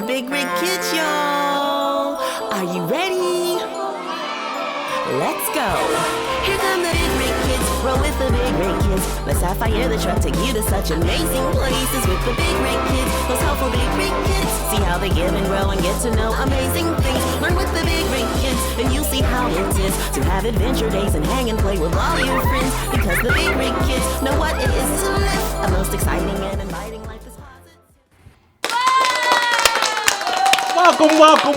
Big Rig Kids, y'all. Are you ready? Let's go. Here come the Big Rig Kids. Roll with the Big Rig Kids. Let's fire the truck, take you to such amazing places with the Big Rig Kids. Those helpful Big Rig Kids. See how they give and grow and get to know amazing things. Learn with the Big Rig Kids, and you'll see how it is to have adventure days and hang and play with all your friends. Because the Big Rig Kids know what it is to live a most exciting and inviting life is positive.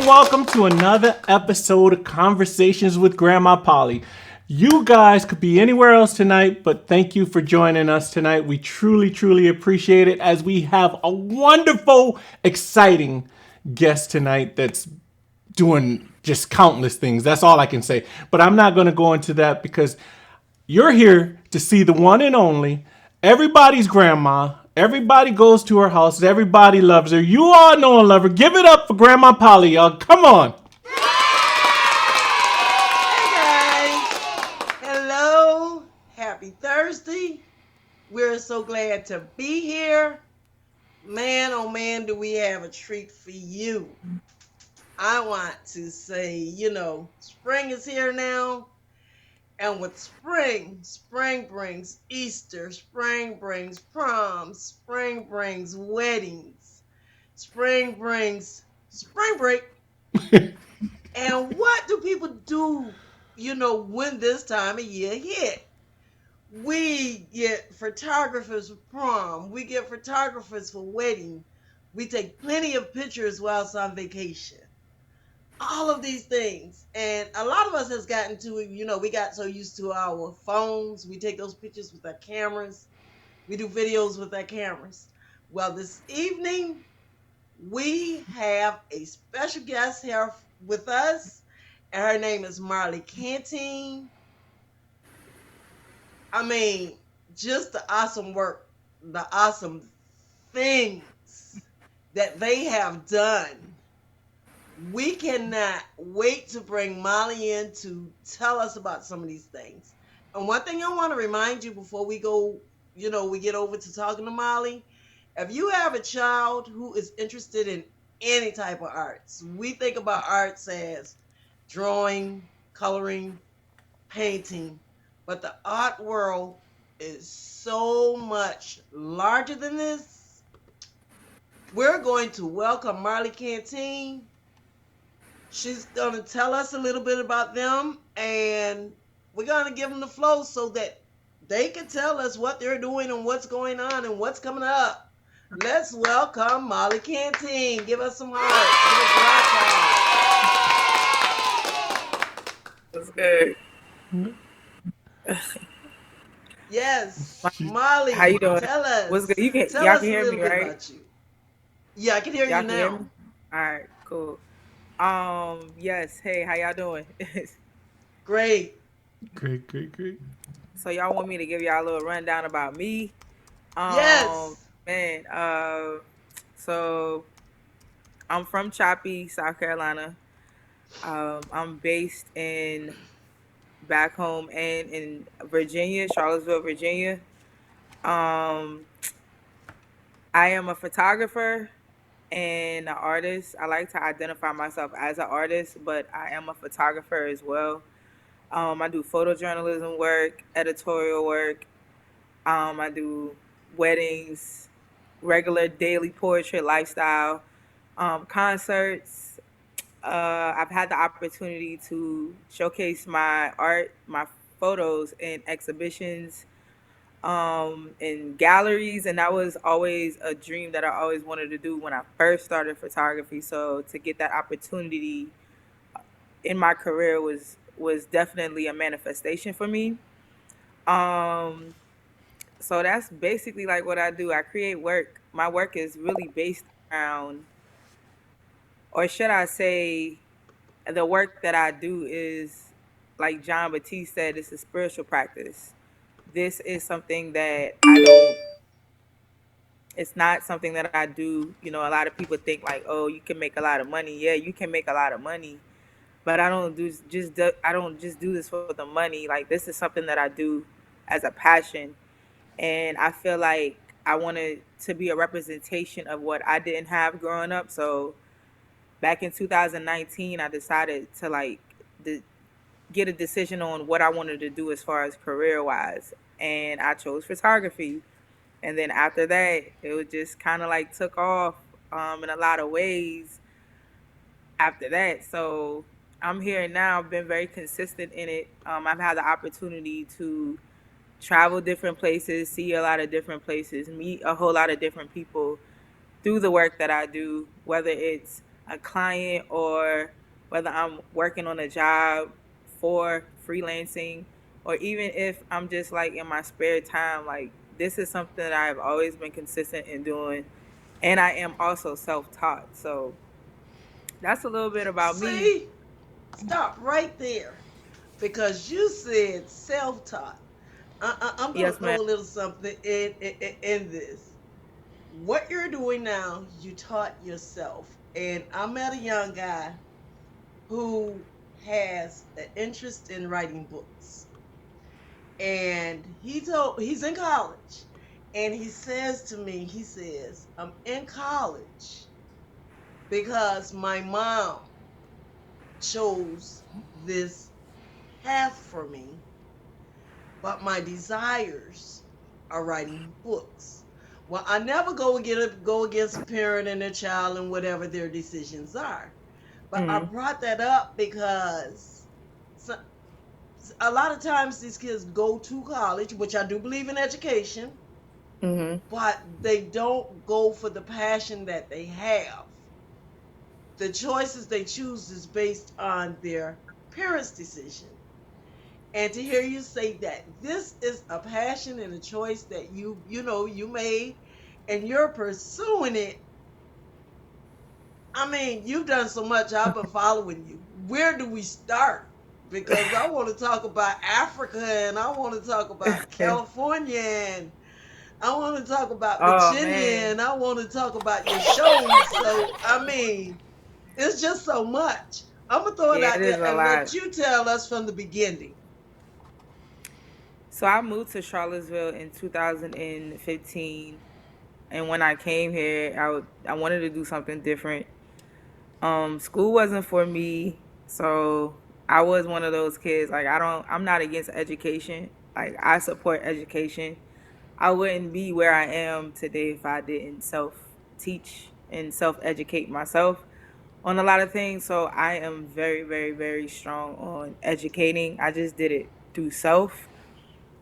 Welcome to another episode of Conversations with Grandma Polly. You guys could be anywhere else tonight, but thank you for joining us tonight. We truly appreciate it as we have a wonderful, exciting guest tonight that's doing just countless things. That's all I can say. But I'm not going to go into that because you're here to see the one and only, everybody's grandma. Everybody goes to her house. Everybody loves her. You all know and love her. Give it up for Grandma Polly, y'all. Come on. Hey guys. Hello. Happy Thursday. We're so glad to be here. Man, oh man, do we have a treat for you. I want to say, spring is here now. And with spring brings Easter, spring brings proms, spring brings weddings, spring brings spring break. And what do people do, when this time of year hit? We get photographers for prom. We get photographers for wedding. We take plenty of pictures whilst on vacation. All of these things, and a lot of us has gotten to it. We got so used to our phones. We take those pictures with our cameras. We do videos with our cameras. Well, this evening we have a special guest here with us, and her name is Marley Canteen. I mean, just the awesome work, the awesome things that they have done. We cannot wait to bring Molly in to tell us about some of these things. And one thing I want to remind you before we go, we get over to talking to Molly, if you have a child who is interested in any type of arts, we think about arts as drawing, coloring, painting, but the art world is so much larger than this. We're going to welcome Marley Canteen. She's going to tell us a little bit about them, and we're going to give them the flow so that they can tell us what they're doing and what's going on and what's coming up. Let's welcome Molly Canteen. Give us some heart. Give us That's good. Yes. Molly, how you doing? Tell us. What's good? Tell y'all us can hear a little me, bit right? about you. Yeah, I can hear Y'all you can hear now. me? All right, cool. Yes. Hey, how y'all doing? Great. Great. So y'all want me to give y'all a little rundown about me? Yes. Man, so I'm from Choppy, South Carolina. I'm based back home and in Virginia, Charlottesville, Virginia. I am a photographer and an artist. I like to identify myself as an artist, but I am a photographer as well. I do photojournalism work, editorial work. I do weddings, regular daily portrait lifestyle, concerts. I've had the opportunity to showcase my art, my photos in exhibitions, in galleries, and that was always a dream that I always wanted to do when I first started photography. So to get that opportunity in my career was definitely a manifestation for me. Um, so that's basically like what I do. I create work. My work is really based around, or should I say, the work that I do is, like John Batiste said, it's a spiritual practice. This is something that I don't, it's not something that I do. A lot of people think like, oh, you can make a lot of money. Yeah, you can make a lot of money, but I don't just do this for the money. Like, this is something that I do as a passion, and I feel like I wanted to be a representation of what I didn't have growing up. So back in 2019, I decided to like get a decision on what I wanted to do as far as career wise, and I chose photography. And then after that, it was just kind of like took off in a lot of ways after that. So I'm here now. I've been very consistent in it. I've had the opportunity to travel different places, see a lot of different places, meet a whole lot of different people through the work that I do, whether it's a client or whether I'm working on a job for freelancing, or even if I'm just like in my spare time. Like, this is something that I've always been consistent in doing. And I am also self taught. So that's a little bit about me. See, stop right there because you said self-taught. I'm going to Yes, ma'am. throw a little something in this. What you're doing now, you taught yourself. And I met a young guy who has an interest in writing books. And he's in college. And he says to me, he says, I'm in college because my mom chose this path for me, but my desires are writing books. Well, I never go against a parent and their child and whatever their decisions are. But I Mm-hmm. brought that up because so, a lot of times these kids go to college, which I do believe in education, Mm-hmm. but they don't go for the passion that they have. The choices they choose is based on their parents' decision. And to hear you say that this is a passion and a choice that you made and you're pursuing it. I mean, you've done so much. I've been following you. Where do we start? Because I want to talk about Africa and I want to talk about California and I want to talk about Oh Virginia man. and I want to talk about your shows. So, I mean, it's just so much. I'm going to throw it Yeah, out it there is a and lot. let you tell us from the beginning. So I moved to Charlottesville in 2015, and when I came here, I wanted to do something different. School wasn't for me, so I was one of those kids. Like, I'm not against education. Like, I support education. I wouldn't be where I am today if I didn't self teach and self educate myself on a lot of things. So I am very, very, very strong on educating. I just did it through self,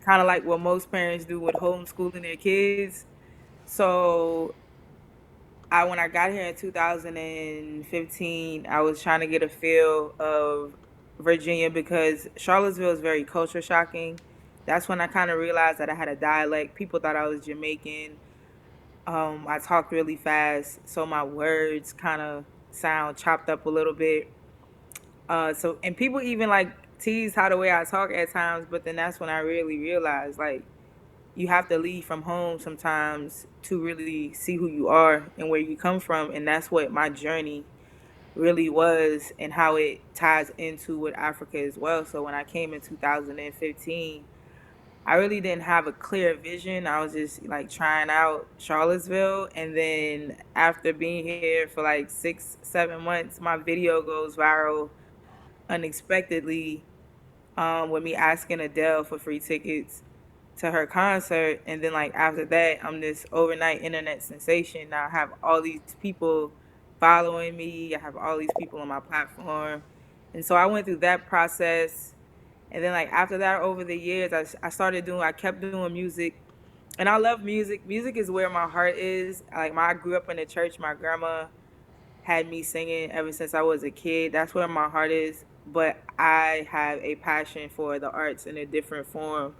kind of like what most parents do with homeschooling their kids. So when I got here in 2015, I was trying to get a feel of Virginia because Charlottesville is very culture shocking. That's when I kind of realized that I had a dialect. People thought I was Jamaican. I talked really fast, so my words kind of sound chopped up a little bit. And people even like tease how the way I talk at times, but then that's when I really realized like you have to leave from home sometimes to really see who you are and where you come from, and that's what my journey really was and how it ties into with Africa as well. So when I came in 2015, I really didn't have a clear vision. I was just like trying out Charlottesville, and then after being here for like 6 7 months, my video goes viral unexpectedly, with me asking Adele for free tickets to her concert. And then like after that, I'm this overnight internet sensation. Now I have all these people following me. I have all these people on my platform. And so I went through that process. And then like after that, over the years, I kept doing music. And I love music. Music is where my heart is. I grew up in the church. My grandma had me singing ever since I was a kid. That's where my heart is. But I have a passion for the arts in a different form.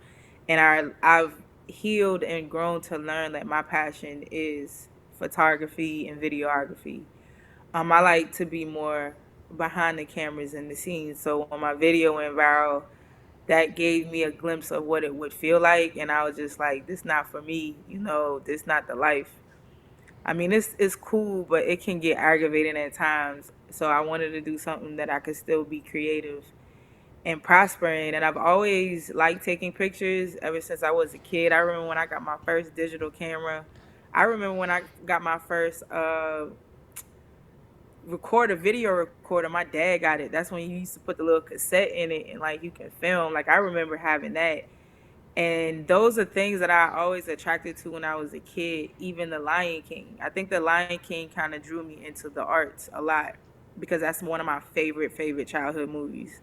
And I've healed and grown to learn that my passion is photography and videography. I like to be more behind the cameras and the scenes. So when my video went viral, that gave me a glimpse of what it would feel like. And I was just like, this not for me, this not the life. I mean, it's cool, but it can get aggravating at times. So I wanted to do something that I could still be creative and prospering. And I've always liked taking pictures ever since I was a kid. I remember when I got my first digital camera. I remember when I got my first record a video recorder. My dad got it. That's when you used to put the little cassette in it and like you can film. Like I remember having that. And those are things that I always attracted to when I was a kid, even The Lion King. I think The Lion King kind of drew me into the arts a lot because that's one of my favorite childhood movies.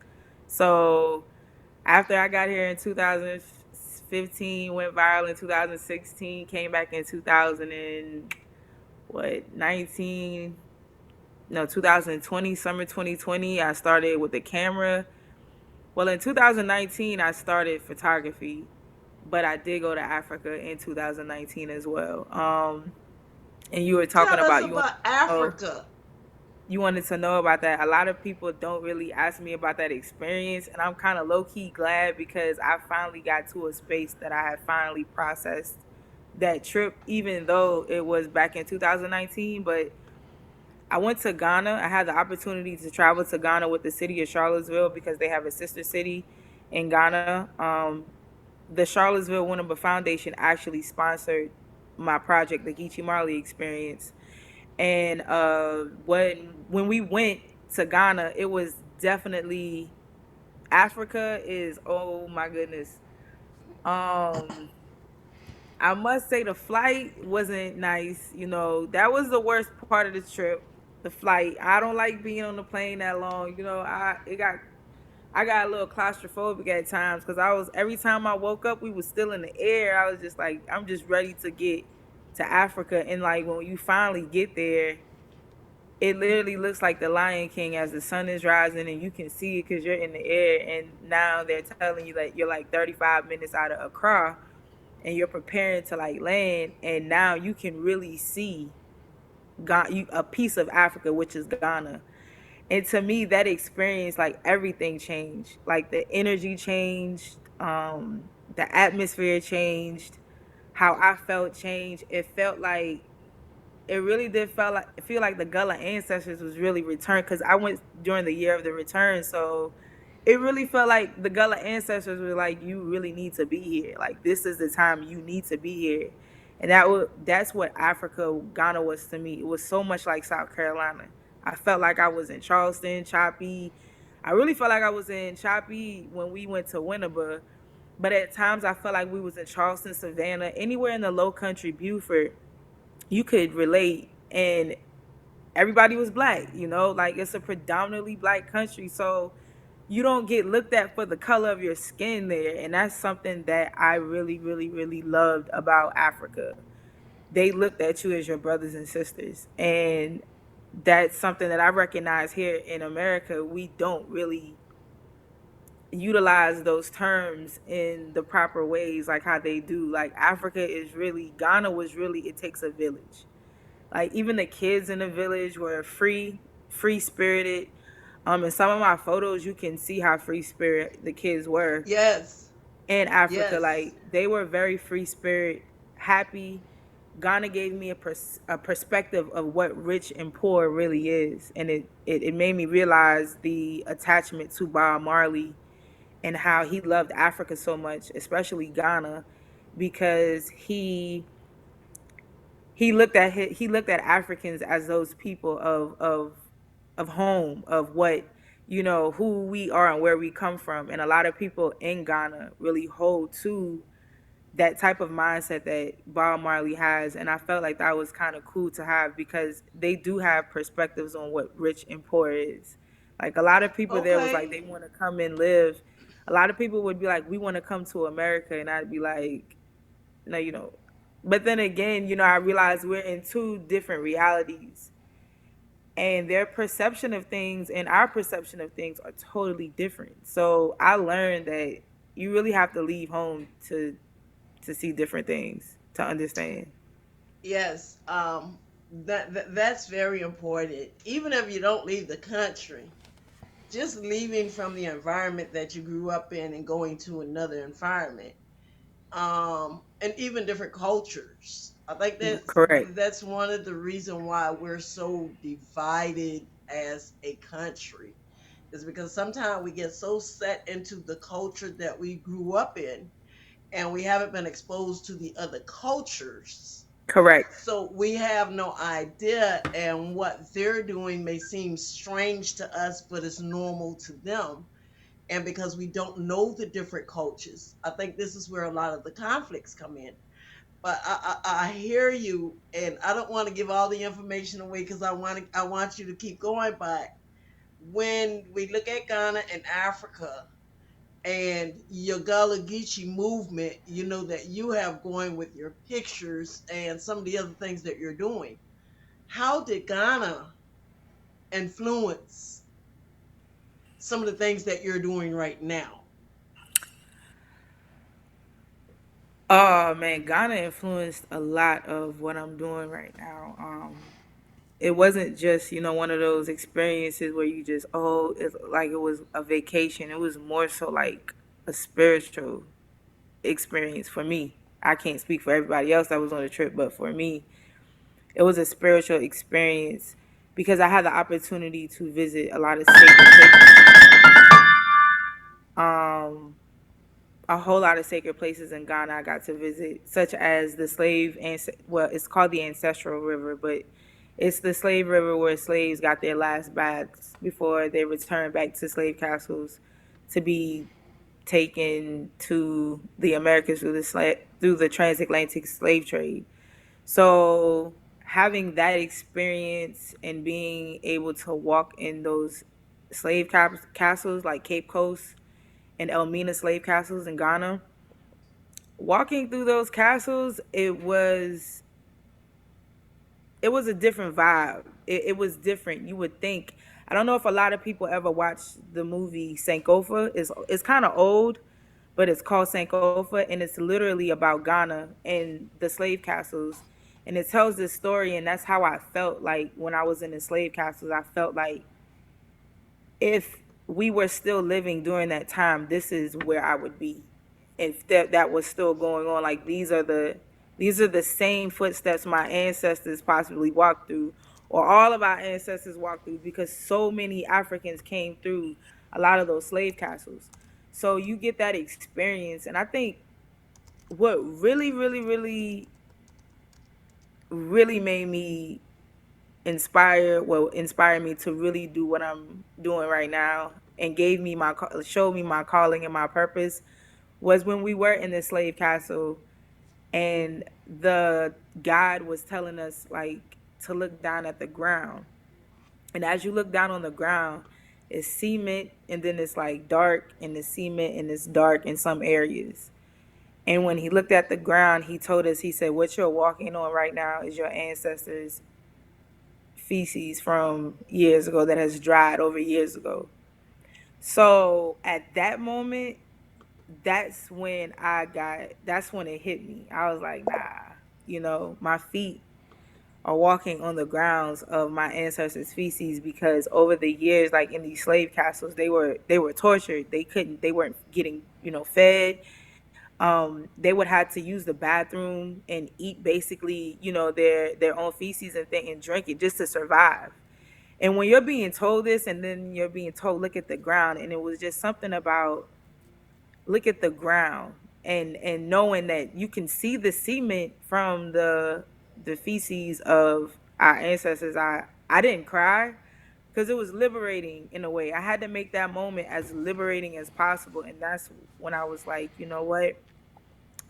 So after I got here in 2015, went viral in 2016, came back in 2000 and what, 19, no, 2020, summer 2020, I started with the camera. Well, in 2019, I started photography, but I did go to Africa in 2019 as well. And you were talking Tell us about about know, Africa. you wanted to know about that. A lot of people don't really ask me about that experience, and I'm kind of low key glad because I finally got to a space that I had finally processed that trip, even though it was back in 2019. But I went to Ghana. I had the opportunity to travel to Ghana with the city of Charlottesville because they have a sister city in Ghana. The Charlottesville Winneba Foundation actually sponsored my project, the Geechie Marley Experience. And when we went to Ghana, it was definitely Africa is, oh my goodness. Um, I must say the flight wasn't nice. You know, that was the worst part of the trip. The flight. I don't like being on the plane that long. You know, I got a little claustrophobic at times because I was every time I woke up, we was still in the air. I was just like, I'm just ready to get to Africa. And like when you finally get there, it literally looks like the Lion King as the sun is rising and you can see it because you're in the air. And now they're telling you that you're like 35 minutes out of Accra and you're preparing to like land. And now you can really see a piece of Africa, which is Ghana. And to me, that experience, like everything changed. Like the energy changed, the atmosphere changed, how I felt changed. It felt like it really did feel like the Gullah ancestors was really returned because I went during the year of the return, so it really felt like the Gullah ancestors were like, you really need to be here. Like this is the time you need to be here, and that's what Africa, Ghana was to me. It was so much like South Carolina. I felt like I was in Charleston, Choppy. I really felt like I was in Choppy when we went to Winneba, but at times I felt like we was in Charleston, Savannah, anywhere in the Low Country, Beaufort you could relate, and everybody was black, you know, like it's a predominantly black country, so you don't get looked at for the color of your skin there. And that's something that I really loved about Africa. They looked at you as your brothers and sisters, and that's something that I recognize here in America. We don't really utilize those terms in the proper ways like how they do. Like Africa is really, Ghana was really, it takes a village. Like even the kids in the village were free spirited. In some of my photos you can see how free spirit the kids were Yes. in Africa. Yes. Like they were very free spirit, happy. Ghana gave me a perspective of what rich and poor really is, and it made me realize the attachment to Bob Marley and how he loved Africa so much, especially Ghana, because he looked at Africans as those people of home, of what, you know, who we are and where we come from. And a lot of people in Ghana really hold to that type of mindset that Bob Marley has, and I felt like that was kind of cool to have because they do have perspectives on what rich and poor is. Like a lot of people there was like Okay. they want to come and live. A lot of people would be like, we want to come to America, and I'd be like, no, you know. But then again, you know, I realized we're in two different realities, and their perception of things and our perception of things are totally different. So I learned that you really have to leave home to see different things, to understand. Yes. That's very important. Even if you don't leave the country, just leaving from the environment that you grew up in and going to another environment, and even different cultures. I think Correct. that's one of the reason why we're so divided as a country, is because sometimes we get so set into the culture that we grew up in, and we haven't been exposed to the other cultures. Correct. So we have no idea, and what they're doing may seem strange to us, but it's normal to them. And because we don't know the different cultures, I think this is where a lot of the conflicts come in. But I hear you, and I don't want to give all the information away because I want you to keep going. But when we look at Ghana and Africa and your Gullah Geechee movement, you know that you have going with your pictures and some of the other things that you're doing. How did Ghana influence some of the things that you're doing right now? Oh man, Ghana influenced a lot of what I'm doing right now. It wasn't just one of those experiences where you just it's like it was a vacation. It was more so like a spiritual experience for me. I can't speak for everybody else that was on the trip, but for me, it was a spiritual experience because I had the opportunity to visit a lot of sacred places. Um, a whole lot of sacred places in Ghana I got to visit, such as the well, it's called the Ancestral River, but it's the slave river where slaves got their last baths before they returned back to slave castles to be taken to the Americas through the transatlantic slave trade. So having that experience and being able to walk in those castles like Cape Coast and Elmina slave castles in Ghana, walking through those castles, it was a different vibe. It was different. You would think. I don't know if a lot of people ever watched the movie Sankofa. It's kind of old, but it's called Sankofa, and it's literally about Ghana and the slave castles, and it tells this story, and that's how I felt like when I was in the slave castles. I felt like if we were still living during that time, this is where I would be. If that was still going on, like these are the same footsteps my ancestors possibly walked through, or all of our ancestors walked through, because so many Africans came through a lot of those slave castles. So you get that experience, and I think what really, really, really, really made me inspire me to really do what I'm doing right now and showed me my calling and my purpose was when we were in the slave castle and the guide was telling us like to look down at the ground. And as you look down on the ground, it's cement and then it's like dark in the cement and it's dark in some areas. And when he looked at the ground, he told us, he said, what you're walking on right now is your ancestors' feces from years ago that has dried over years ago. So at that moment, that's when it hit me. I was like, nah, my feet are walking on the grounds of my ancestors' feces, because over the years, like in these slave castles, they were tortured. They weren't getting, fed. They would have to use the bathroom and eat basically, their own feces and drink it just to survive. And when you're being told this, and then you're being told, look at the ground, and it was just something about look at the ground, and knowing that you can see the cement from the feces of our ancestors. I didn't cry because it was liberating in a way. I had to make that moment as liberating as possible, and that's when I was like, you know what?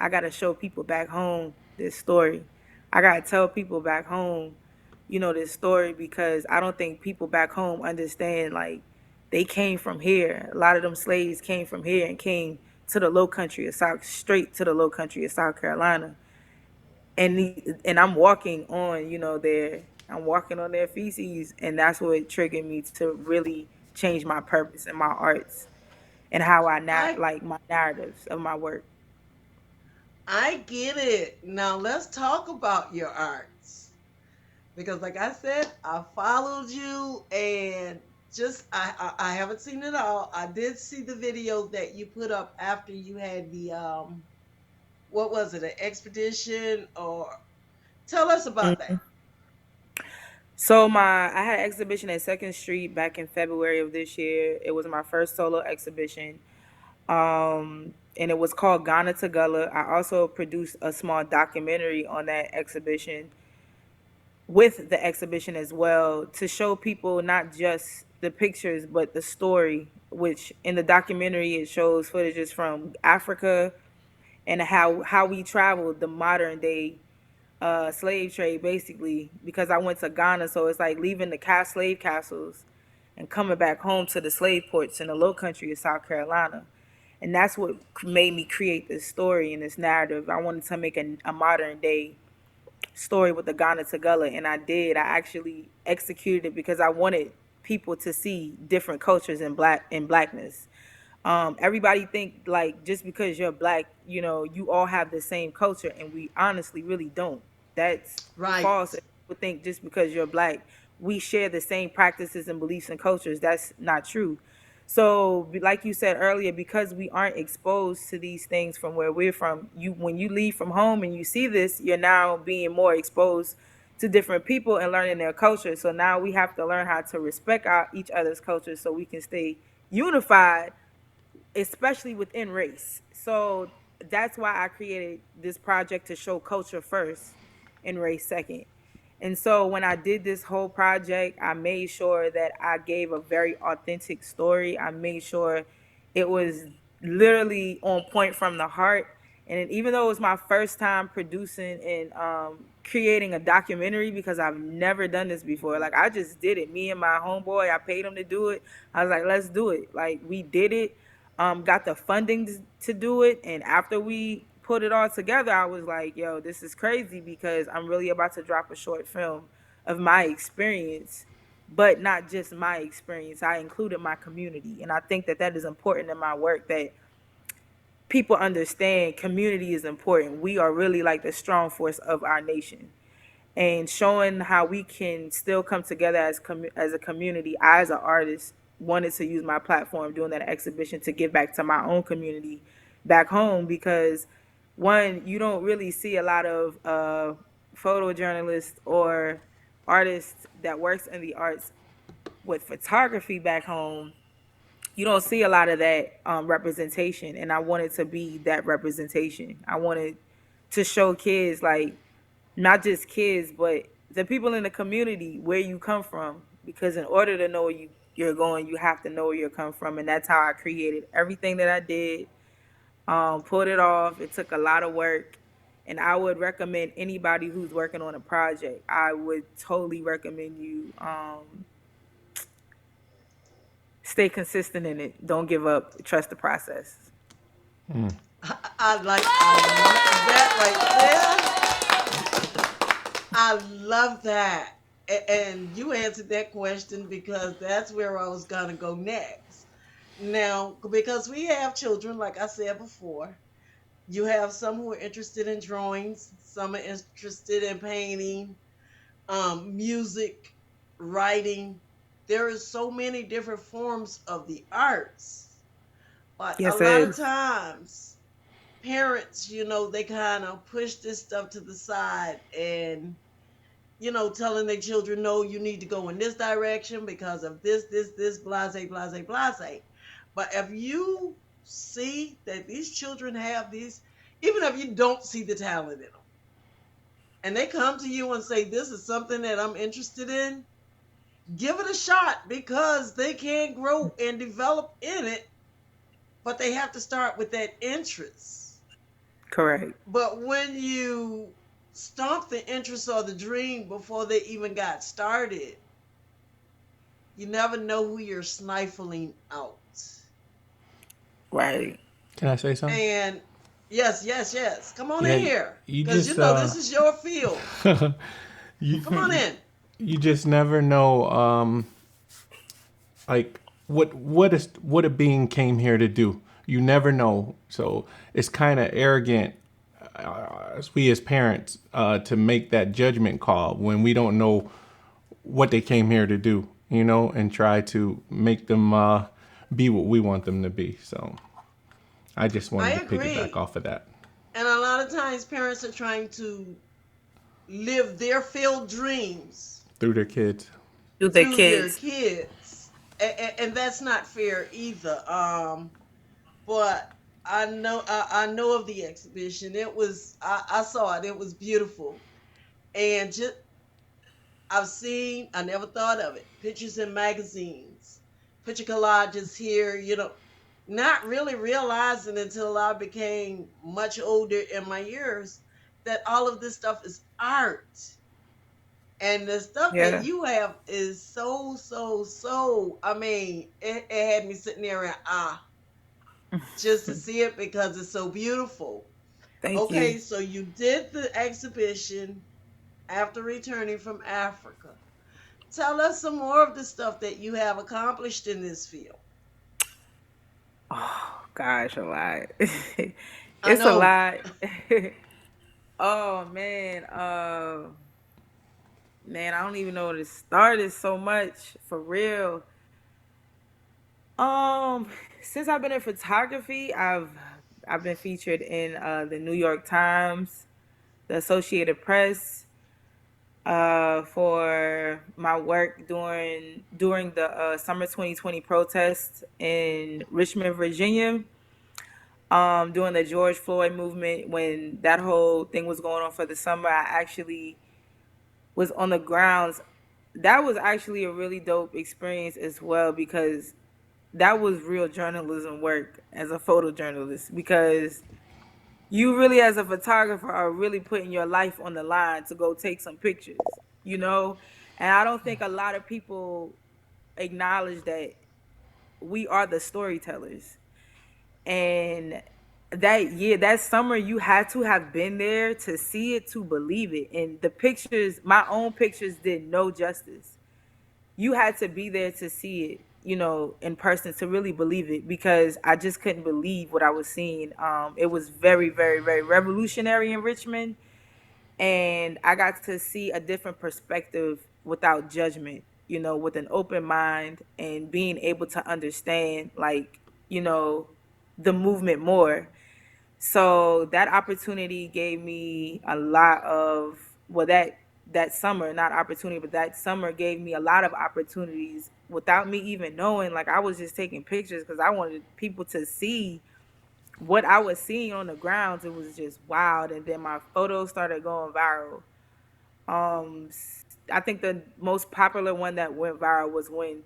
I got to show people back home this story. I got to tell people back home, this story, because I don't think people back home understand, like, they came from here. A lot of them slaves came from here and came to the low country of straight to the low country of South Carolina. And I'm walking on, I'm walking on their feces. And that's what triggered me to really change my purpose and my arts and how I like my narratives of my work. I get it. Now let's talk about your arts. Because like I said, I followed you and just I haven't seen it all. I did see the video that you put up after you had the what was it, an expedition, or tell us about that. So I had an exhibition at Second Street back in February of this year. It was my first solo exhibition. And it was called Ghana to Gullah. I also produced a small documentary on that exhibition, with the exhibition as well, to show people not just the pictures but the story, which in the documentary it shows footages from Africa and how we traveled the modern day slave trade, basically, because I went to Ghana. So it's like leaving the slave castles and coming back home to the slave ports in the low country of South Carolina. And that's what made me create this story and this narrative. I wanted to make a modern day story with the Ghana to Gullah, and I did. I actually executed it because I wanted people to see different cultures in blackness. Everybody think like just because you're black, you all have the same culture, and we honestly really don't. That's Right. false. People think just because you're black, we share the same practices and beliefs and cultures. That's not true. So, like you said earlier, because we aren't exposed to these things from where we're from, when you leave from home and you see this, you're now being more exposed to different people and learning their culture. So now we have to learn how to respect each other's culture so we can stay unified, especially within race. So that's why I created this project, to show culture first and race second. And so when I did this whole project, I made sure that I gave a very authentic story. I made sure it was literally on point from the heart. And even though it was my first time producing and creating a documentary, because I've never done this before, like I just did it. Me and my homeboy, I paid him to do it. I was like, let's do it. Like we did it, got the funding to do it. And after we put it all together, I was like, yo, this is crazy, because I'm really about to drop a short film of my experience, but not just my experience. I included my community. And I think that that is important in my work, that people understand community is important. We are really like the strong force of our nation, and showing how we can still come together as a community. I, as an artist, wanted to use my platform doing that exhibition to give back to my own community back home, because one, you don't really see a lot of photojournalists or artists that works in the arts with photography back home. You don't see a lot of that representation, and I wanted to be that representation. I wanted to show kids, like, not just kids, but the people in the community, where you come from. Because in order to know where you're going, you have to know where you're come from. And that's how I created everything that I did. Pulled it off. It took a lot of work. And I would recommend anybody who's working on a project, I would totally recommend you stay consistent in it. Don't give up. Trust the process. I love that right there. I love that. And you answered that question, because that's where I was going to go next. Now, because we have children, like I said before, you have some who are interested in drawings, some are interested in painting, music, writing. There is so many different forms of the arts. But a Yes, it lot of is. times, parents, they kind of push this stuff to the side, and telling their children, no, you need to go in this direction because of this, blase, blase, blase. But if you see that these children have these, even if you don't see the talent in them, and they come to you and say, this is something that I'm interested in, give it a shot, because they can grow and develop in it, but they have to start with that interest. Correct. But when you stomp the interest or the dream before they even got started, you never know who you're stifling out. Right. Can I say something? And yes, yes, yes. Come on in Yeah, here. you Because just this is your field. Come on you in. you just never know, like what a being came here to do. You never know. So it's kind of arrogant, as we as parents, to make that judgment call when we don't know what they came here to do, and try to make them be what we want them to be. So I just I wanted to piggyback agree. off of that. And a lot of times parents are trying to live their filled dreams Through their kids. Do the through their kids. kids. And that's not fair either. but I know of the exhibition. I saw it. It was beautiful, and just I've seen. I never thought of it. Pictures in magazines, picture collages here. Not really realizing until I became much older in my years that all of this stuff is art. And the stuff that Yeah. you have is so. I mean, it had me sitting there and just to see it because it's so beautiful. Thank you. Okay, so you did the exhibition after returning from Africa. Tell us some more of the stuff that you have accomplished in this field. Oh gosh, a lot. I It's a know. lot. Oh man. Man, I don't even know where to start. It's so much for real. Um, since I've been in photography, I've been featured in the New York Times, the Associated Press, for my work during the summer 2020 protests in Richmond, Virginia. During the George Floyd movement, when that whole thing was going on for the summer, I actually was on the grounds. That was actually a really dope experience as well, because that was real journalism work as a photojournalist, because you really, as a photographer, are really putting your life on the line to go take some pictures, you know? And I don't think a lot of people acknowledge that we are the storytellers. And that summer, you had to have been there to see it, to believe it. And the pictures, my own pictures, did no justice. You had to be there to see it, in person, to really believe it, because I just couldn't believe what I was seeing. It was very, very, very revolutionary in Richmond, and I got to see a different perspective without judgment, with an open mind, and being able to understand, like, the movement more. So that opportunity gave me a lot of, well, that summer, not opportunity, but that summer gave me a lot of opportunities without me even knowing. Like, I was just taking pictures because I wanted people to see what I was seeing on the grounds. It was just wild. And then my photos started going viral. Um, I think the most popular one that went viral was when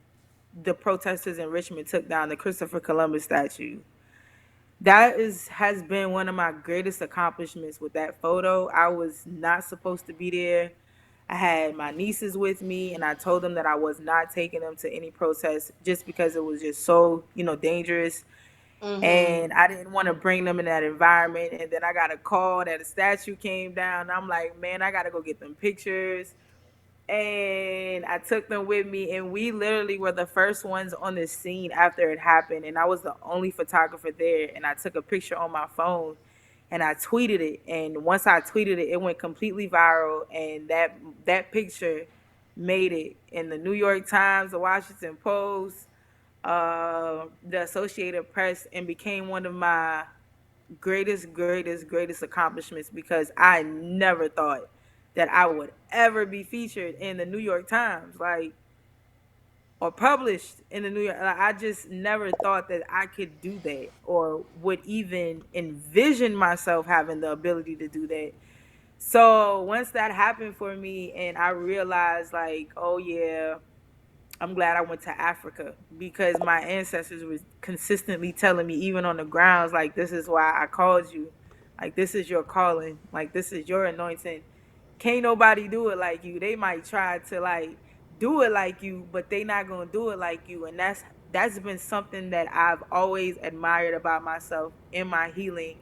the protesters in Richmond took down the Christopher Columbus statue. That is has been one of my greatest accomplishments with that photo. I was not supposed to be there. I had my nieces with me, and I told them that I was not taking them to any protest just because it was just so, dangerous. Mm-hmm. And I didn't want to bring them in that environment. And then I got a call that a statue came down. I'm like, man, I got to go get them pictures, and I took them with me, and we literally were the first ones on the scene after it happened, and I was the only photographer there, and I took a picture on my phone and I tweeted it, and once I tweeted it, it went completely viral, and that picture made it in the New York Times, the Washington Post, the Associated Press, and became one of my greatest accomplishments, because I never thought that I would ever be featured in the New York Times, like, or published in the New York. Like, I just never thought that I could do that, or would even envision myself having the ability to do that. So once that happened for me, and I realized, like, oh yeah, I'm glad I went to Africa, because my ancestors were consistently telling me, even on the grounds, like, this is why I called you. Like, this is your calling. Like, this is your anointing. Can't nobody do it like you. They might try to, like, do it like you, but they not gonna do it like you. And that's been something that I've always admired about myself in my healing.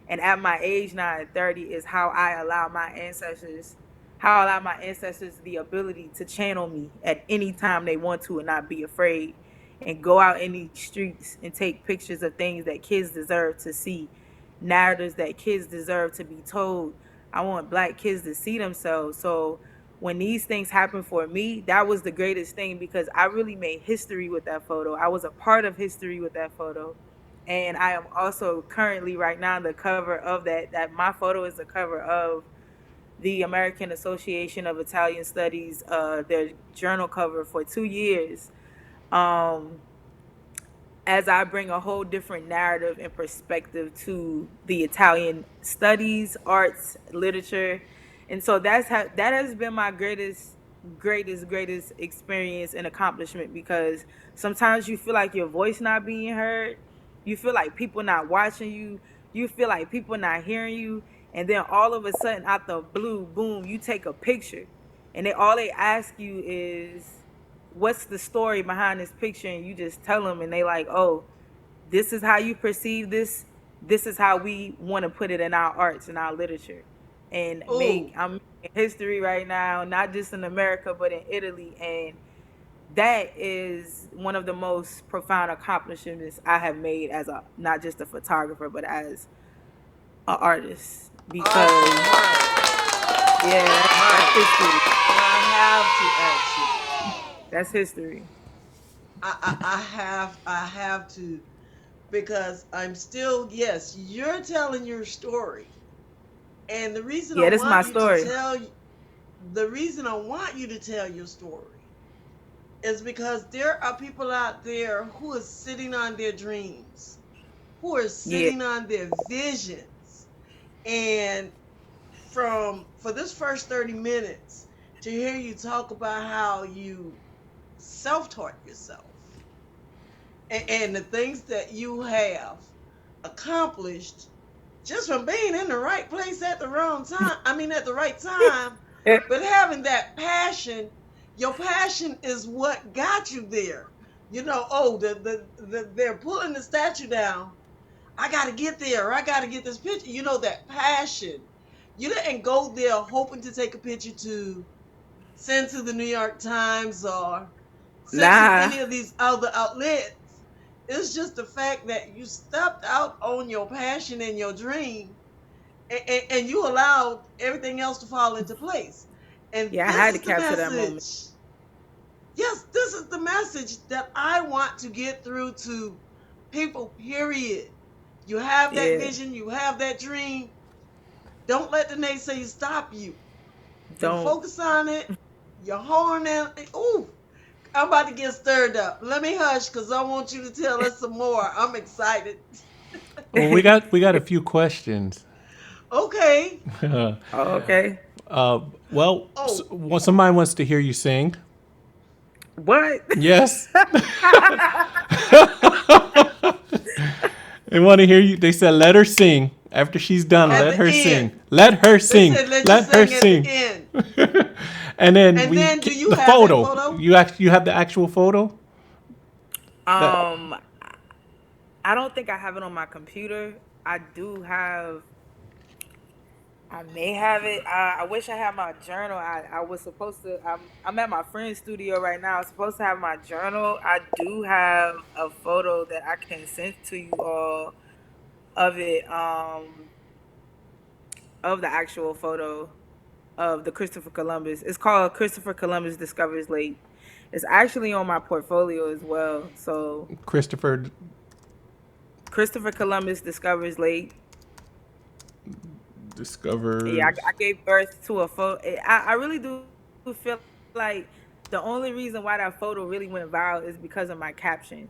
And at my age now, at 30, is how I allow my ancestors the ability to channel me at any time they want to, and not be afraid, and go out in these streets and take pictures of things that kids deserve to see, narratives that kids deserve to be told. I want Black kids to see themselves. So when these things happen for me, that was the greatest thing, because I really made history with that photo. I was a part of history with that photo. And I am also currently, right now, the cover of that my photo is the cover of the American Association of Italian Studies, their journal cover for 2 years. Um, as I bring a whole different narrative and perspective to the Italian studies, arts, literature. And so that has been my greatest experience and accomplishment, because sometimes you feel like your voice not being heard, you feel like people not watching you, you feel like people not hearing you, and then all of a sudden out the blue, boom, you take a picture, and all they ask you is, what's the story behind this picture? And you just tell them, and they like, oh, this is how you perceive this, this is how we want to put it in our arts and our literature, and Ooh. I'm making history right now, not just in America but in Italy. And that is one of the most profound accomplishments I have made as a, not just a photographer, but as an artist, because Marley, yeah, that's Marley, history. I have to ask you. That's history. I have to, because I'm still, yes, you're telling your story. And the reason I Yeah, this is my want you to story. tell the reason I want you to tell your story is because there are people out there who are sitting on their dreams, who are Yeah. sitting on their visions. And for this first 30 minutes to hear you talk about how you self-taught yourself, and the things that you have accomplished just from being in the right place at the wrong time. I mean, at the right time, but having that passion. Your passion is what got you there. Oh, they're pulling the statue down. I got to get there. I got to get this picture. That passion. You didn't go there hoping to take a picture to send to the New York Times or send to Nah. any of these other outlets. It's just the fact that you stepped out on your passion and your dream, and you allowed everything else to fall into place. And Yeah, I this had to is the capture that moment. message. Yes, this is the message that I want to get through to people, period. You have that Yeah. vision, you have that dream. Don't let the naysayers stop you. You Don't. focus on it, you hone in. Ooh, I'm about to get stirred up. Let me hush because I want you to tell us some more. I'm excited. Well, we got a few questions. Okay. uh, Oh, okay. well, Oh, well, somebody wants to hear you sing. What? Yes. They want to hear you. They said, let her sing. After she's done, at let the her end. sing. Let her They sing. said let you Let her sing at the sing. end. And then And we then do get you the have that photo. photo? You have the actual photo. That um, I don't think I have it on my computer. I do have. I may have it. I wish I had my journal. I was supposed to. I'm at my friend's studio right now. I was supposed to have my journal. I do have a photo that I can send to you all of it. Of the actual photo of the Christopher Columbus. It's called Christopher Columbus Discovers Lake. It's actually on my portfolio as well. So Christopher Christopher Columbus Discovers Lake. Yeah, discovers. I gave birth to a photo. I really do feel like the only reason why that photo really went viral is because of my caption.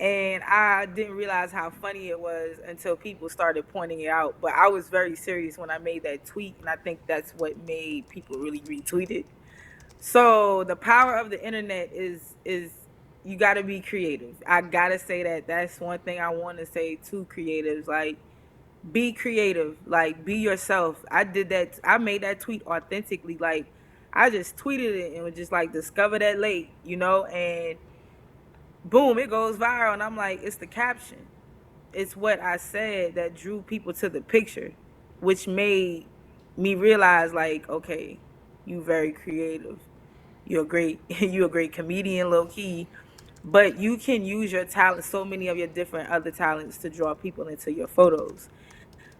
And I didn't realize how funny it was until people started pointing it out. But I was very serious when I made that tweet, and I think that's what made people really retweet it. So the power of the internet is you got to be creative. I got to say that that's one thing I want to say to creatives, like be creative, like be yourself. I did that. I made that tweet authentically. Like I just tweeted it and was just like discover that lake, and boom, it goes viral. And I'm like, it's the caption. It's what I said that drew people to the picture, which made me realize like, okay, you very creative. You're great. You're a great comedian, low key. But you can use your talent, so many of your different other talents, to draw people into your photos.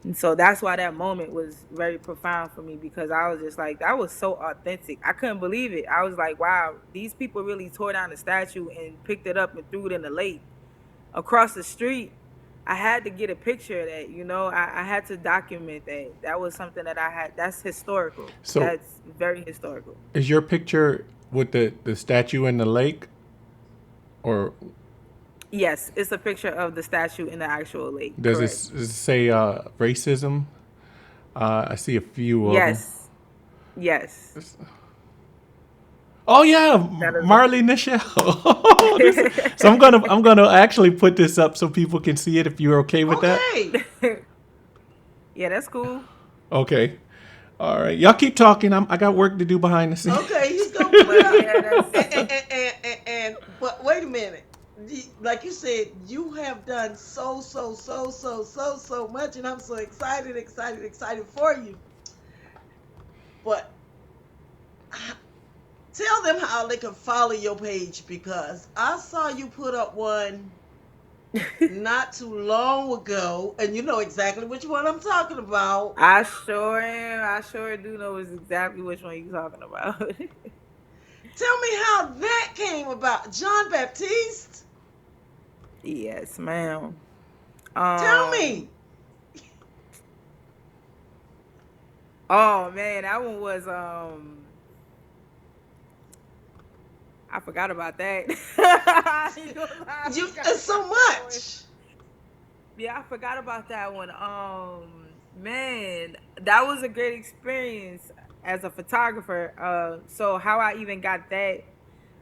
And so that's why that moment was very profound for me, because I was just like, that was so authentic. I couldn't believe it. I was like, wow, these people really tore down the statue and picked it up and threw it in the lake across the street. I had to get a picture of that, I had to document that. That was something that I had. That's historical. So, That's very historical. is your picture with the statue in the lake, or Yes, it's a picture of the statue in the actual lake. Does Correct. it say racism? I see a few of them. Yes. Yes. Oh yeah, That is. Marley Nichelle. So I'm gonna actually put this up so people can see it. If you're okay with that. Okay. Yeah, that's cool. Okay. All right. Y'all keep talking. I got work to do behind the scenes. Okay, he's gonna put it But up. yeah, that's And but wait a minute. Like you said, you have done so much, and I'm so excited for you. But tell them how they can follow your page, because I saw you put up one not too long ago, and you know exactly which one I'm talking about. I sure am. I sure do know exactly which one you're talking about. Tell me how that came about. John Baptiste? Yes, ma'am. Tell me. Oh man, that one was I forgot about that. I ain't gonna lie, I You forgot it's so about that one. much. Yeah, I forgot about that one. Man, that was a great experience as a photographer. So how I even got that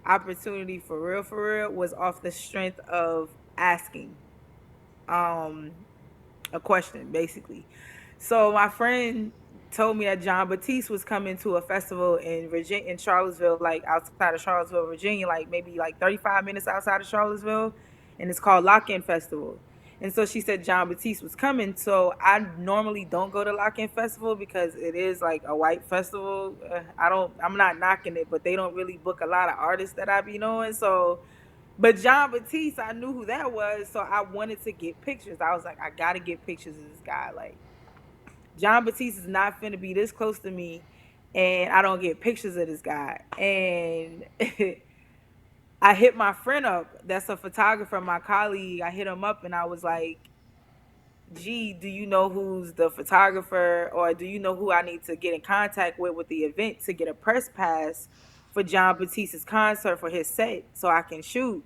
opportunity for real was off the strength of asking um a question basically. So my friend told me that John Batiste was coming to a festival in Virginia, in Charlottesville, like outside of Charlottesville, Virginia, like maybe like 35 minutes outside of Charlottesville, and it's called Lock-In Festival. And so she said John Batiste was coming. So I normally don't go to Lock-In Festival because it is like a white festival. I'm not knocking it, but they don't really book a lot of artists that I be knowing. So but John Batiste, I knew who that was, so I wanted to get pictures. I was like, I gotta get pictures of this guy. Like, John Batiste is not finna be this close to me, and I don't get pictures of this guy. And I hit my friend up. That's a photographer, my colleague. I hit him up, and I was like, "Gee, do you know who's the photographer, or do you know who I need to get in contact with the event to get a press pass for John Batiste's concert for his set so I can shoot?"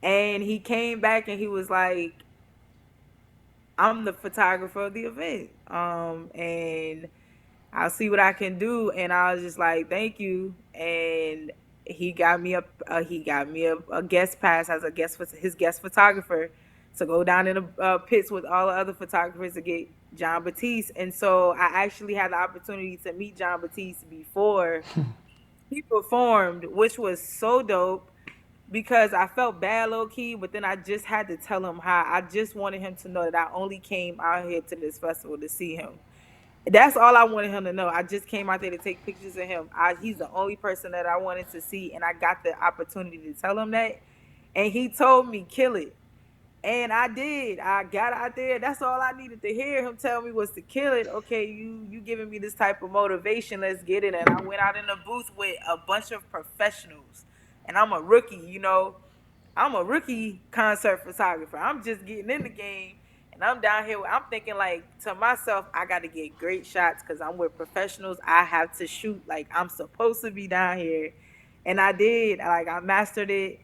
And he came back and he was like, I'm the photographer of the event. And I'll see what I can do. And I was just like, thank you. And he got me a guest pass as his guest photographer to go down in the pits with all the other photographers to get John Batiste. And so I actually had the opportunity to meet John Batiste before he performed, which was so dope because I felt bad low key, but then I just had to tell him how I just wanted him to know that I only came out here to this festival to see him. That's all I wanted him to know. I just came out there to take pictures of him. He's the only person that I wanted to see, and I got the opportunity to tell him that. And he told me, kill it. And I did. I got out there. That's all I needed to hear him tell me was to kill it. Okay, you giving me this type of motivation. Let's get it. And I went out in the booth with a bunch of professionals. And I'm a rookie, I'm a rookie concert photographer. I'm just getting in the game. And I'm down here. I'm thinking like to myself, I got to get great shots because I'm with professionals. I have to shoot like I'm supposed to be down here. And I did. Like I mastered it.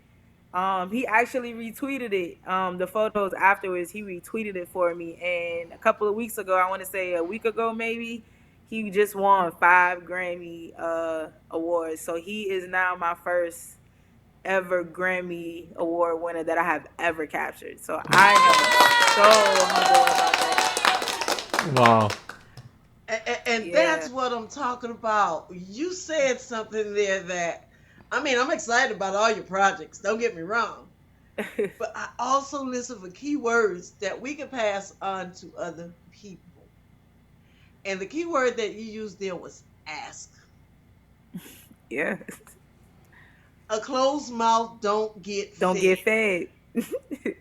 He actually retweeted it. The photos afterwards, he retweeted it for me. And a couple of weeks ago, I want to say a week ago maybe, he just won 5 Grammy awards. So he is now my first ever Grammy award winner that I have ever captured. So I am so humble about that. Wow. And Yeah. that's what I'm talking about. You said something there that, I mean, I'm excited about all your projects. Don't get me wrong. But I also listen for keywords that we can pass on to other people. And the keyword that you used there was ask. Yeah. A closed mouth don't get Don't fed. get fed.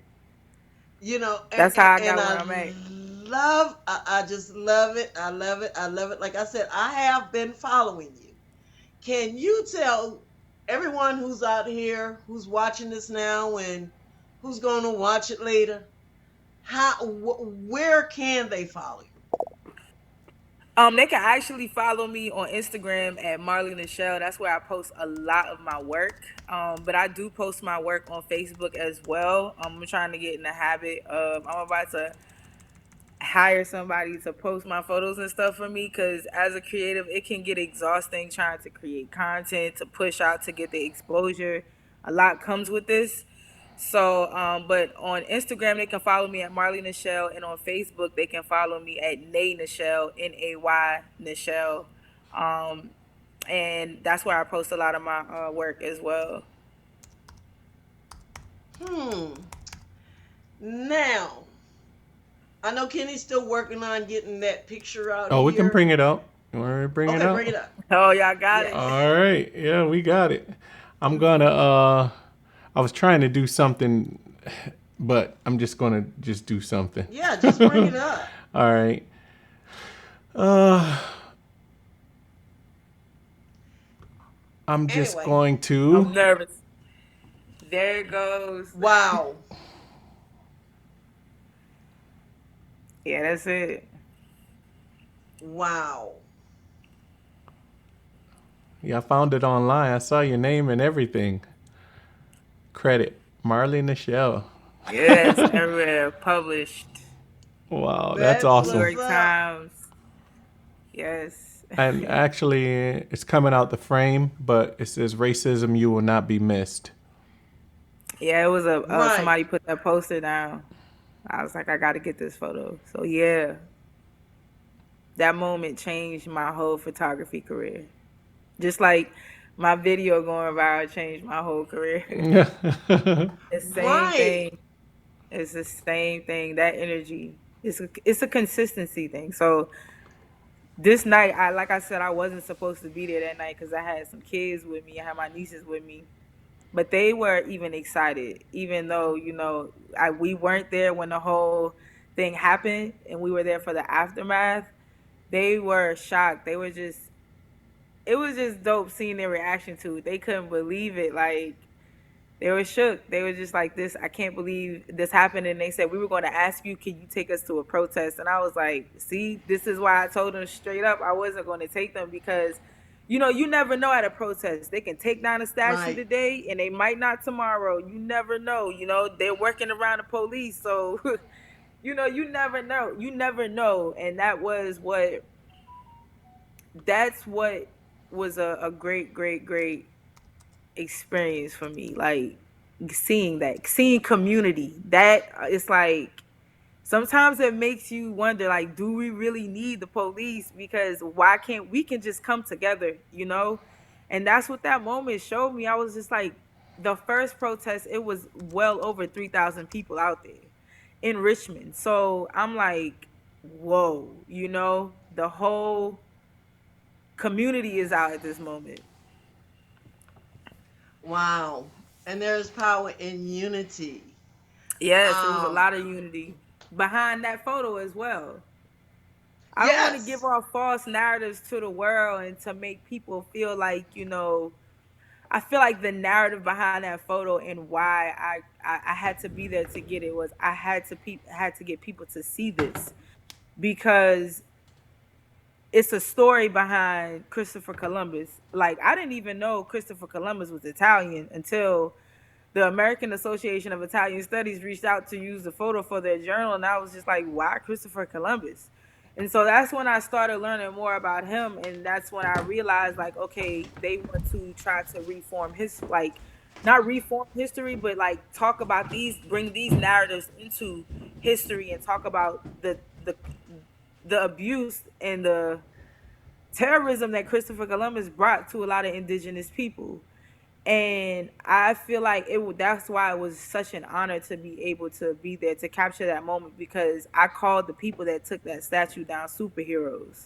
You know, That's how I got where I'm at. I just love it. I love it. I love it. Like I said, I have been following you. Can you tell everyone who's out here, who's watching this now and who's going to watch it later, where can they follow you? They can actually follow me on Instagram at Marley Nichelle. That's where I post a lot of my work. But I do post my work on Facebook as well. I'm trying to get in the habit of, I'm about to hire somebody to post my photos and stuff for me, because as a creative it can get exhausting trying to create content to push out to get the exposure. A lot comes with this. So but on Instagram they can follow me at Marley Nichelle, and on Facebook they can follow me at Nay Nichelle, Nay Nichelle. um and that's where I post a lot of my work as well. Hmm. Now, I know Kenny's still working on getting that picture out Oh, we can here. bring it up. You want to bring it Okay, up? bring it up. Oh, y'all got it. Yes. All right. Yeah, we got it. I'm gonna I was trying to do something, but I'm just gonna just do something. Yeah, just bring it up. All right. Uh I'm just Anyway. going I'm to nervous. There it goes. Wow. Yeah, that's it. Wow. Yeah, I found it online. I saw your name and everything. Credit Marley Nichelle. Yes, everywhere published. Wow, That's that's awesome. New York What's up? Times. Yes. And actually, it's coming out the frame, but it says racism, you will not be missed. Yeah, it was Right. somebody put that poster down. I was like, I got to get this photo. So yeah, that moment changed my whole photography career. Just like my video going viral changed my whole career. The same Right. thing. It's the same thing. That energy. It's a consistency thing. So this night, like I said, I wasn't supposed to be there that night because I had some kids with me. I had my nieces with me, but they were even excited, even though we weren't there when the whole thing happened, and we were there for the aftermath. They were shocked. It was just dope seeing their reaction to it. They couldn't believe it. Like, they were shook. They were just like, this, I can't believe this happened. And they said, we were going to ask you, can you take us to a protest? And I was like, see, this is why I told them straight up I wasn't going to take them, because, you never know at a protest. They can take down a statue Right. today and they might not tomorrow. You never know. They're working around the police. So, you never know. You never know. And that's what was a great, great, great experience for me. Like, seeing community, that it's like sometimes it makes you wonder, like, do we really need the police? Because why can't we can just come together? And that's what that moment showed me. I was just like, the first protest, it was well over 3,000 people out there in Richmond. So I'm like, whoa, the whole community is out at this moment. Wow. And there's power in unity. Yes, there was a Um, lot of unity behind that photo as well. I don't want to give yes. off false narratives to the world and to make people feel like, I feel like the narrative behind that photo and why I had to be there to get it was I had to get people to see this, because it's a story behind Christopher Columbus. Like, I didn't even know Christopher Columbus was Italian until the American Association of Italian Studies reached out to use the photo for their journal, and I was just like, why Christopher Columbus? And so that's when I started learning more about him, and that's when I realized, like, okay, they want to try to reform his, like, not reform history, but like bring these narratives into history and talk about the abuse and the terrorism that Christopher Columbus brought to a lot of indigenous people. And I feel like that's why it was such an honor to be able to be there to capture that moment, because I called the people that took that statue down superheroes.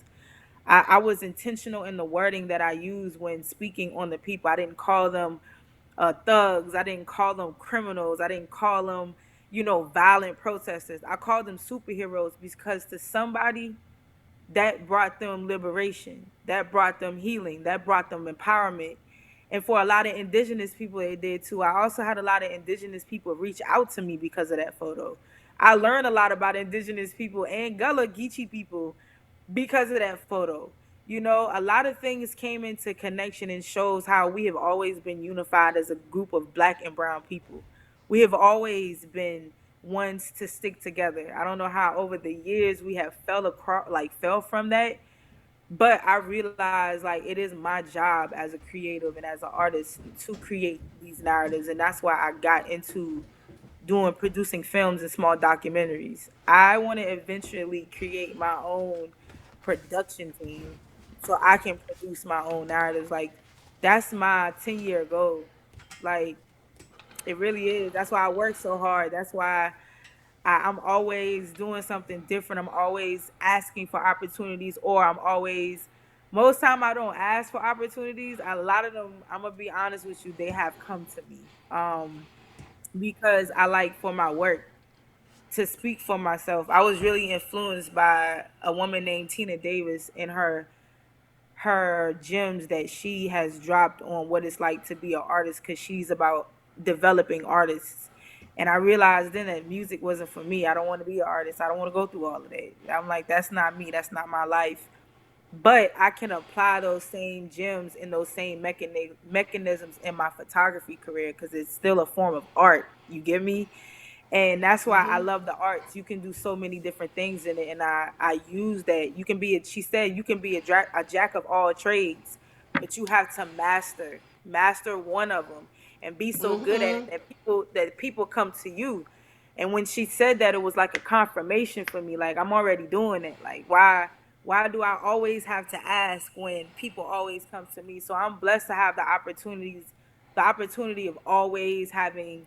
I was intentional in the wording that I used when speaking on the people. I didn't call them thugs. I didn't call them criminals. I didn't call them, violent protesters. I called them superheroes, because to somebody, that brought them liberation, that brought them healing, that brought them empowerment. And for a lot of indigenous people, it did too. I also had a lot of indigenous people reach out to me because of that photo. I learned a lot about indigenous people and Gullah Geechee people because of that photo. You know, a lot of things came into connection and shows how we have always been unified as a group of black and brown people. We have always been ones to stick together. I don't know how over the years we have fell from that, but I realized like it is my job as a creative and as an artist to create these narratives, and that's why I got into doing producing films and small documentaries. I want to eventually create my own production team so I can produce my own narratives. Like that's my 10-year goal. Like it really is. That's why I work so hard. That's why I'm always doing something different. I'm always asking for opportunities, or I'm always most time I don't ask for opportunities. A lot of them, I'm gonna be honest with you, they have come to me. Because I like for my work to speak for myself. I was really influenced by a woman named Tina Davis and her gems that she has dropped on what it's like to be an artist, because she's about developing artists. And I realized then that music wasn't for me. I don't want to be an artist. I don't want to go through all of that. I'm like, that's not me. That's not my life. But I can apply those same gems and those same mechanisms in my photography career because it's still a form of art. You get me? And that's why I Mm-hmm. love the arts. You can do so many different things in it, and I use that. You can be she said you can be a jack of all trades, but you have to master one of them and be so good at it Mm-hmm. that people come to you. And when she said that, it was like a confirmation for me, like I'm already doing it. Like why do I always have to ask when people always come to me? So I'm blessed to have the opportunity of always having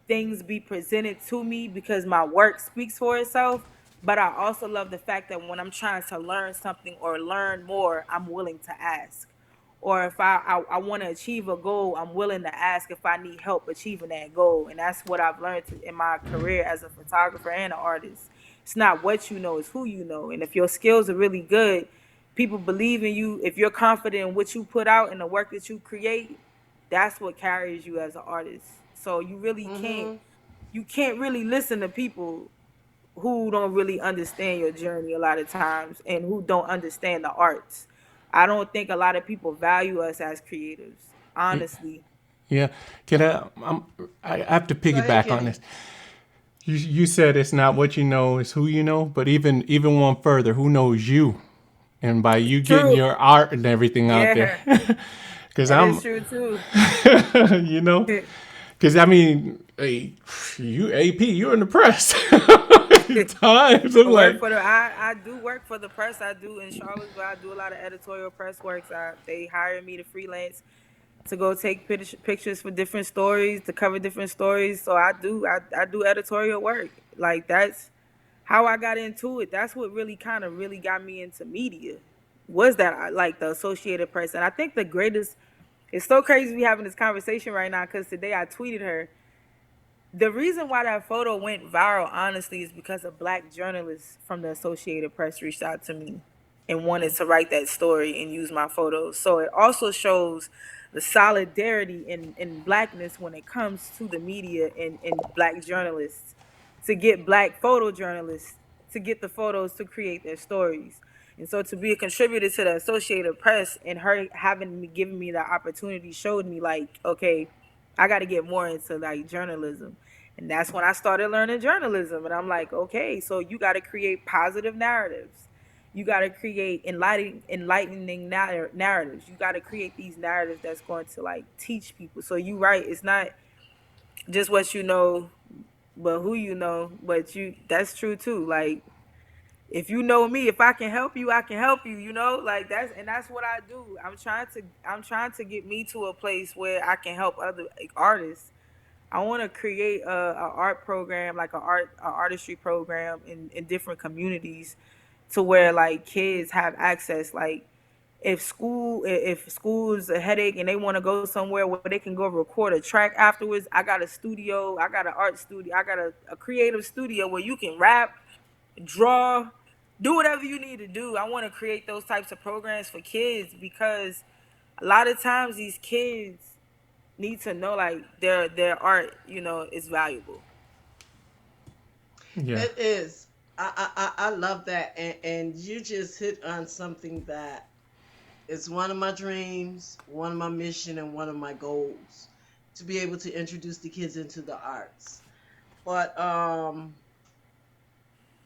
things be presented to me because my work speaks for itself. But I also love the fact that when I'm trying to learn something or learn more, I'm willing to ask. Or if I want to achieve a goal, I'm willing to ask if I need help achieving that goal. And that's what I've learned in my career as a photographer and an artist. It's not what you know, it's who you know. And if your skills are really good, people believe in you. If you're confident in what you put out and the work that you create, that's what carries you as an artist. So Mm-hmm. you can't really listen to people who don't really understand your journey a lot of times and who don't understand the arts. I don't think a lot of people value us as creatives, honestly. Yeah. Can I have to Go ahead, piggyback on Kenny. this. You said it's not what you know, it's who you know. But even one further, who knows you? And by you getting True. your art and everything out there, Yeah, because that is I'm, true too. you know, because I mean, hey, you AP, you're in the press. Times I'm like, I do work for the press. I do in Charlottesville. I do a lot of editorial press works. They hire me to freelance to go take pictures for different stories, to cover different stories. So I do editorial work. Like that's how I got into it. That's what really kind of really got me into media. Was that like the Associated Press? And I think the greatest. It's so crazy we having this conversation right now because today I tweeted her. The reason why that photo went viral, honestly, is because a black journalist from the Associated Press reached out to me and wanted to write that story and use my photos. So it also shows the solidarity in blackness when it comes to the media and black journalists to get black photojournalists to get the photos to create their stories. And so to be a contributor to the Associated Press and her having me giving me the opportunity showed me like, okay, I got to get more into like journalism. And that's when I started learning journalism. And I'm like, okay, so you got to create positive narratives. You got to create enlightening narratives. You got to create these narratives that's going to like teach people. So you right, it's not just what you know, but who you know. But you that's true too. Like if you know me, if I can help you, I can help you, you know? Like that's what I do. I'm trying to get me to a place where I can help other like, artists. I want to create a art program, like a artistry program in different communities to where like kids have access. Like if school is a headache and they want to go somewhere where they can go record a track afterwards, I got a studio, I got an art studio, I got a creative studio where you can rap, draw, do whatever you need to do. I want to create those types of programs for kids because a lot of times these kids need to know like their art, is valuable. yeah, It is. I love that, and you just hit on something that is one of my dreams, one of my mission, and one of my goals to be able to introduce the kids into the arts. But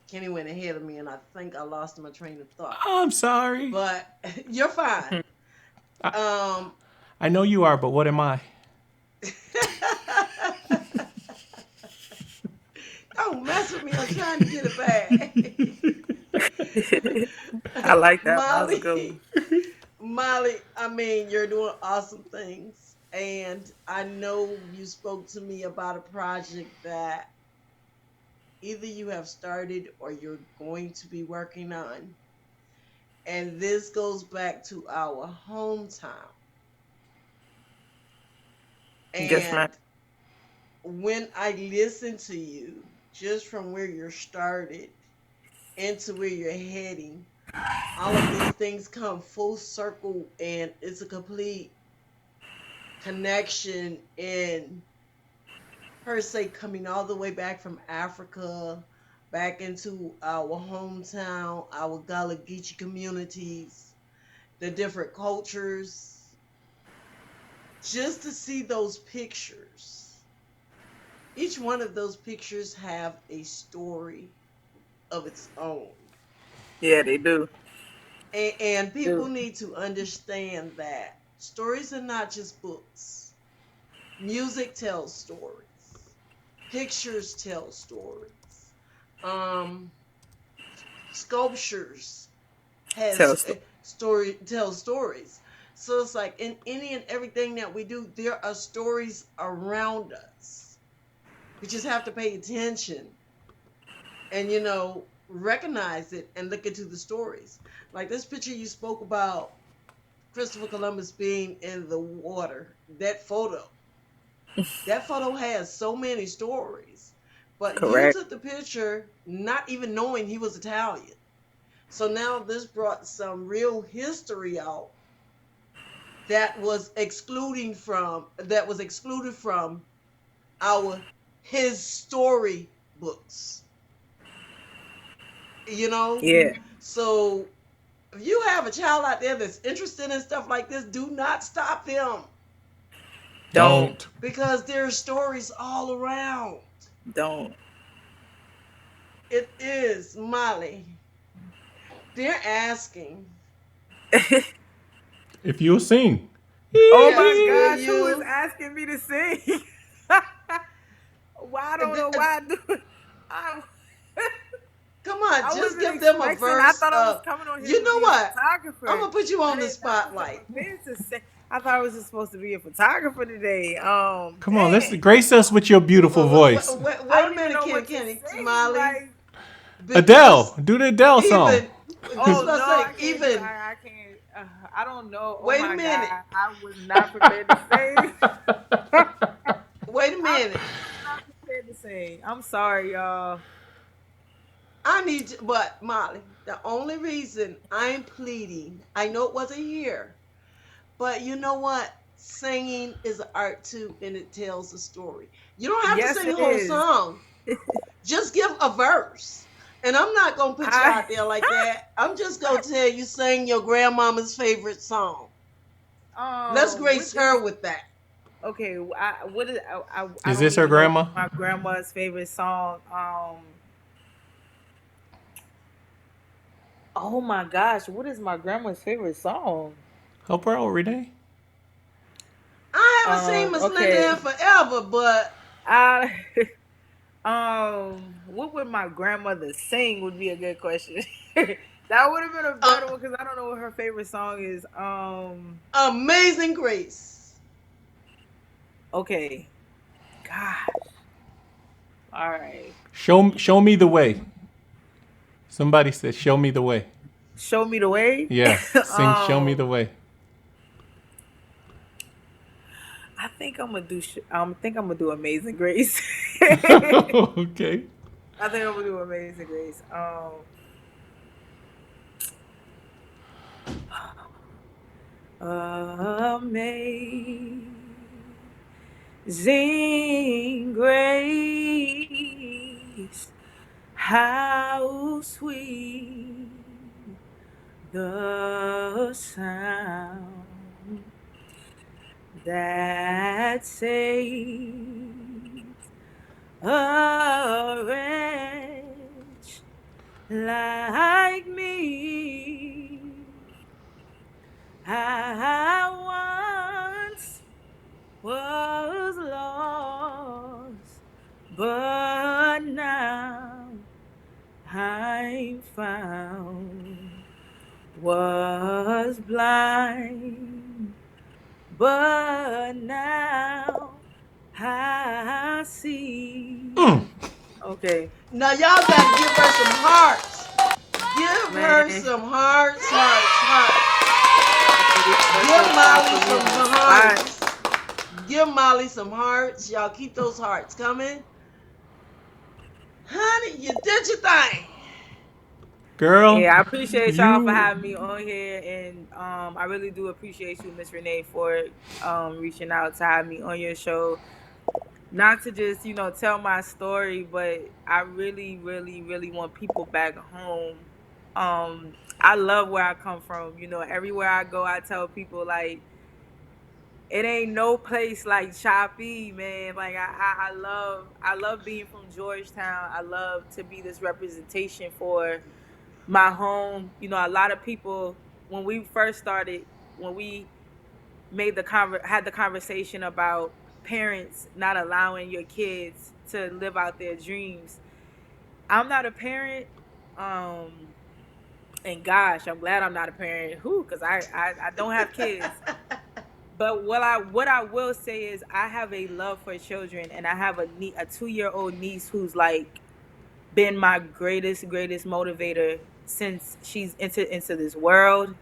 Kenny went ahead of me, and I think I lost my train of thought. I'm sorry. But you're fine. I, Um, I know you are, but what am I? don't mess with me. I'm trying to get it back. I like that. That was a good Molly, one. Molly, I mean, you're doing awesome things. And I know you spoke to me about a project that either you have started or you're going to be working on. And this goes back to our hometown. Yes, ma'am. And when I listen to you, just from where you're started into where you're heading, all of these things come full circle and it's a complete connection in per se coming all the way back from Africa back into our hometown, our Gullah Geechee communities, the different cultures, just to see those pictures. Each one of those pictures have a story of its own. Yeah, they do. And people Do. need to understand that stories are not just books. Music tells stories. Pictures tell stories. Um, Sculptures Tell has story. story tells stories. So it's like in any and everything that we do, there are stories around us. We just have to pay attention and recognize it and look into the stories. Like this picture you spoke about Christopher Columbus being in the water. That photo has so many stories. But you Correct. took the picture not even knowing he was Italian. So now this brought some real history out that was excluded from our his story books. You know? Yeah. So if you have a child out there that's interested in stuff like this, do not stop them Don't. Don't. because there's stories all around. Don't. It is Molly. They're asking. If you'll sing. Oh Yes, my will gosh, who is you? asking me to sing? Why I don't Th- know why I do it. I, Come on, I just wasn't give them a expecting. I verse thought I was of. coming on here You to know be a what? I'm photographer. gonna put you I on the didn't know I was spotlight. prepared to sing. I thought I was just supposed to be a photographer today. Come on, let's Dang. grace us with your beautiful voice. Wait, I wait a don't even minute, know what to Kenny, sing. Molly, Like, because Adele, do the Adele song. even just oh about no, to say I can't do. even. I can't. I don't know. Oh Wait a my minute. God, I was not prepared to sing. Wait a I minute. was not prepared to sing. I'm sorry, y'all. I need to, but Molly, the only reason I'm pleading, I know it wasn't here, but you know what? Singing is an art too, and it tells a story. You don't have to Yes, sing the it whole is. song. Just give a verse. And I'm not gonna put you I out there like that. I'm just gonna tell you sing your grandmama's favorite song. Let's what grace is her with that. okay? What is I Is don't this her even know grandma? my grandma's favorite song. Oh my gosh, what is my grandma's favorite song? Help her out, Renee. I haven't seen Miss Linda in Okay. forever, but I what would my grandmother sing would be a good question. That would have been a uh, better one because I don't know what her favorite song is. Amazing Grace. Okay. Gosh. All right. Show me the way. Somebody said, "Show me the way." Show me the way. Yeah, sing "Show me the um, way." I think I'm gonna do. Think I'm gonna do Amazing Grace. I Okay. think I'm gonna do Amazing Grace. Amazing Grace, How sweet the sound that saves a wretch like me. I once was lost, but now I'm found. Was blind, but now I see. Okay, Now y'all gotta give her some hearts. Give her man. some hearts, hearts, hearts. Let's Give stop Molly putting me some on the spot. hearts. Give Molly some hearts. Y'all keep those hearts coming. Honey, you did your thing. Girl, Yeah, I appreciate y'all for you having me on here, and I really do appreciate you, Miss Renee, for reaching out to have me on your show. Not to just tell my story, but I really, really, really want people back home. I love where I come from. Everywhere I go, I tell people like it ain't no place like Choppy, man. Like I love being from Georgetown. I love to be this representation for my home. A lot of people when we first started, when we made had the conversation about parents not allowing your kids to live out their dreams. I'm not a parent, and gosh, I'm glad I'm not a parent. Who? Because I don't have kids. But what I will say is I have a love for children, and I have a 2-year old niece who's like been my greatest motivator since she's entered into this world.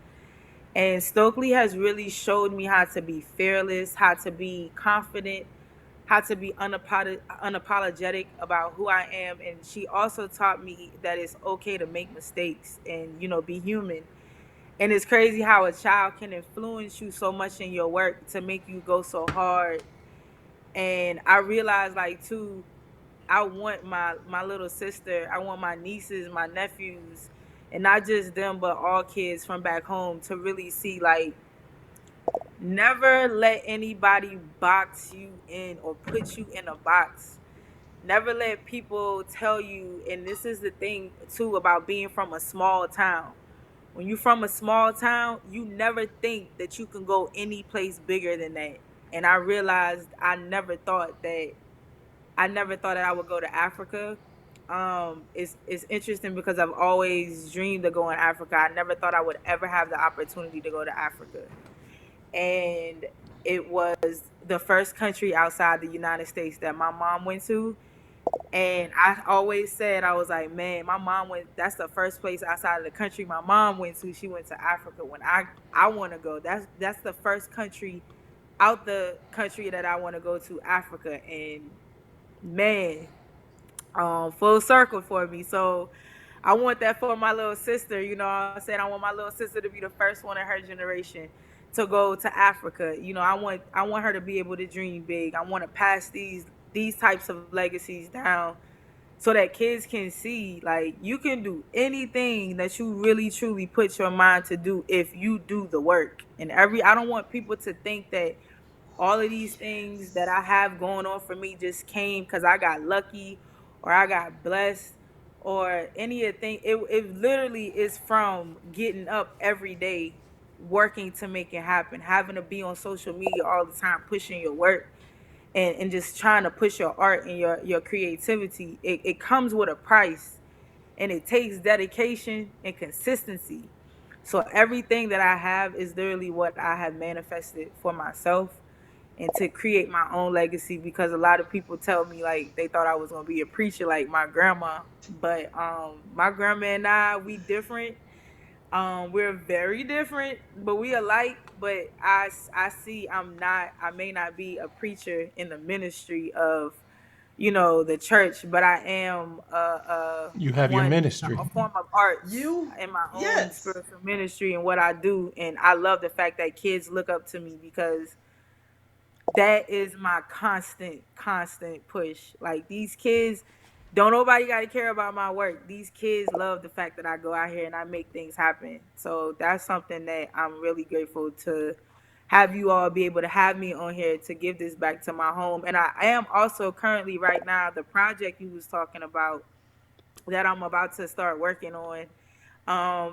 And Stokely has really showed me how to be fearless, how to be confident, how to be unapologetic about who I am. And she also taught me that it's okay to make mistakes and, be human. And it's crazy how a child can influence you so much in your work to make you go so hard. And I realized, like, too, I want my little sister, I want my nieces, my nephews, and not just them, but all kids from back home to really see, like, never let anybody box you in or put you in a box. Never let people tell you, and this is the thing too about being from a small town. When you're from a small town, you never think that you can go any place bigger than that. And I realized I never thought that I would go to Africa. It's interesting because I've always dreamed of going to Africa. I never thought I would ever have the opportunity to go to Africa. And it was the first country outside the United States that my mom went to. And I always said, I was like, man, my mom went, that's the first place outside of the country my mom went to. She went to Africa. When I want to go, that's the first country out the country that I want to go to, Africa. And man, full circle for me. So I want that for my little sister. I said I want my little sister to be the first one in her generation to go to Africa. I want her to be able to dream big. I want to pass these types of legacies down so that kids can see like you can do anything that you really truly put your mind to do if you do the work. And I don't want people to think that all of these things that I have going on for me just came because I got lucky or I got blessed or any of the thing. It literally is from getting up every day, working to make it happen, having to be on social media all the time, pushing your work and just trying to push your art and your creativity. It comes with a price and it takes dedication and consistency. So everything that I have is literally what I have manifested for myself and to create my own legacy, because a lot of people tell me like they thought I was going to be a preacher like my grandma, but my grandma and we different. We're very different, but we alike. But I see I may not be a preacher in the ministry of, the church, but I am you have your ministry. a form of arts You, in my own yes. spiritual ministry and what I do. And I love the fact that kids look up to me because that is my constant push. Like these kids, don't nobody got to care about my work. These kids love the fact that I go out here and I make things happen. So that's something that I'm really grateful to have you all be able to have me on here to give this back to my home. And I am also currently right now the project you was talking about that I'm about to start working on.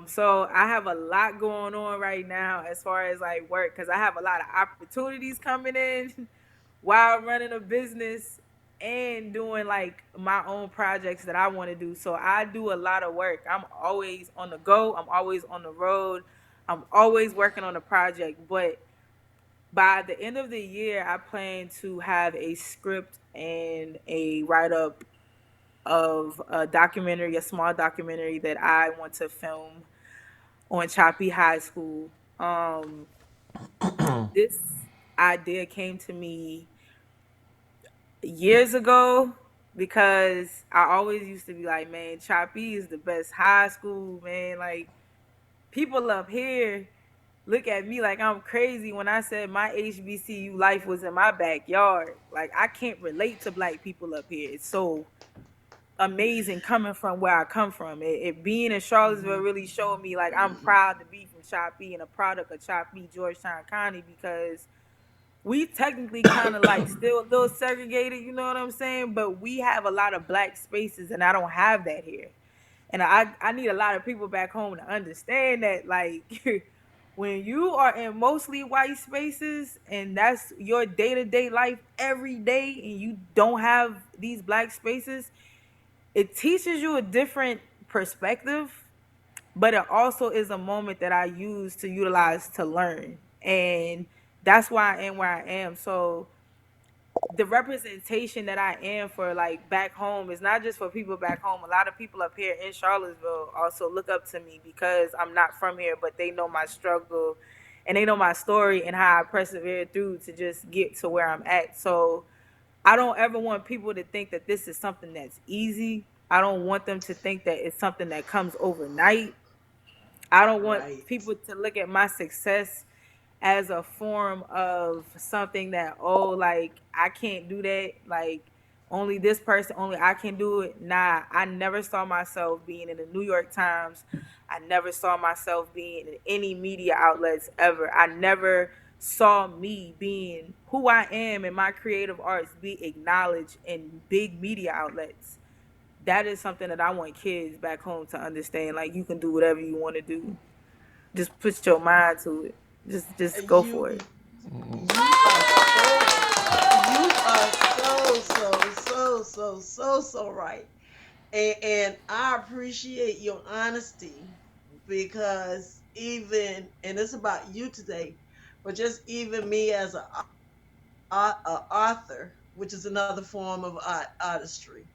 So I have a lot going on right now as far as like work because I have a lot of opportunities coming in while running a business and doing like my own projects that I want to do. So I do a lot of work. I'm always on the go. I'm always on the road. I'm always working on a project. But by the end of the year, I plan to have a script and a write up of a documentary, a small documentary that I want to film on Choppy High School. Um, this idea came to me years ago because I always used to be like, man, Choppy is the best high school, man. Like, people up here look at me like I'm crazy when I said my HBCU life was in my backyard. Like, I can't relate to black people up here. It's so amazing coming from where I come from. It being in Charlottesville really showed me like I'm proud to be from Choppy and a product of Choppy, Georgetown County, because we technically kind of like still a little segregated, you know what I'm saying? But we have a lot of black spaces and I don't have that here. And I need a lot of people back home to understand that like when you are in mostly white spaces and that's your day-to-day life every day and you don't have these black spaces, it teaches you a different perspective, but it also is a moment that I use to utilize to learn. And that's why I am where I am. So the representation that I am for like back home is not just for people back home. A lot of people up here in Charlottesville also look up to me because I'm not from here, but they know my struggle and they know my story and how I persevered through to just get to where I'm at. So I don't ever want people to think that this is something that's easy. I don't want them to think that it's something that comes overnight. I don't want Right. people to look at my success as a form of something that, oh, like I can't do that, like only this person, only I can do it. Nah, I never saw myself being in the New York Times. I never saw myself being in any media outlets ever. I never saw me being who I am in my creative arts be acknowledged in big media outlets. That is something that I want kids back home to understand. Like, you can do whatever you want to do. Just put your mind to it. Just go You for it. you are so right. And I appreciate your honesty because even and it's about you today, but just even me as a author, which is another form of artistry.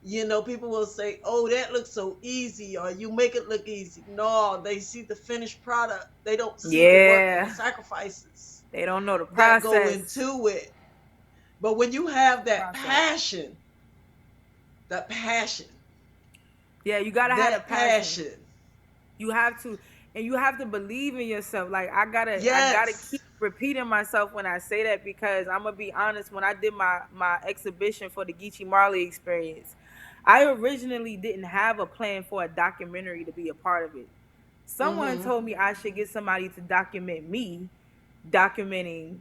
You know, people will say, "Oh, that looks so easy," or "You make it look easy." No, they see the finished product. They don't see the work and the Yeah. sacrifices They don't know the that go process. into it. But when you have Process. that passion, Yeah, you gotta have the that passion. passion, You have to, and you have to believe in yourself. Like I gotta keep yes, repeating myself when I say that because I'm gonna be honest. When I did my exhibition for the Geechie Marley experience, I originally didn't have a plan for a documentary to be a part of it. Someone mm-hmm, told me I should get somebody to document me, documenting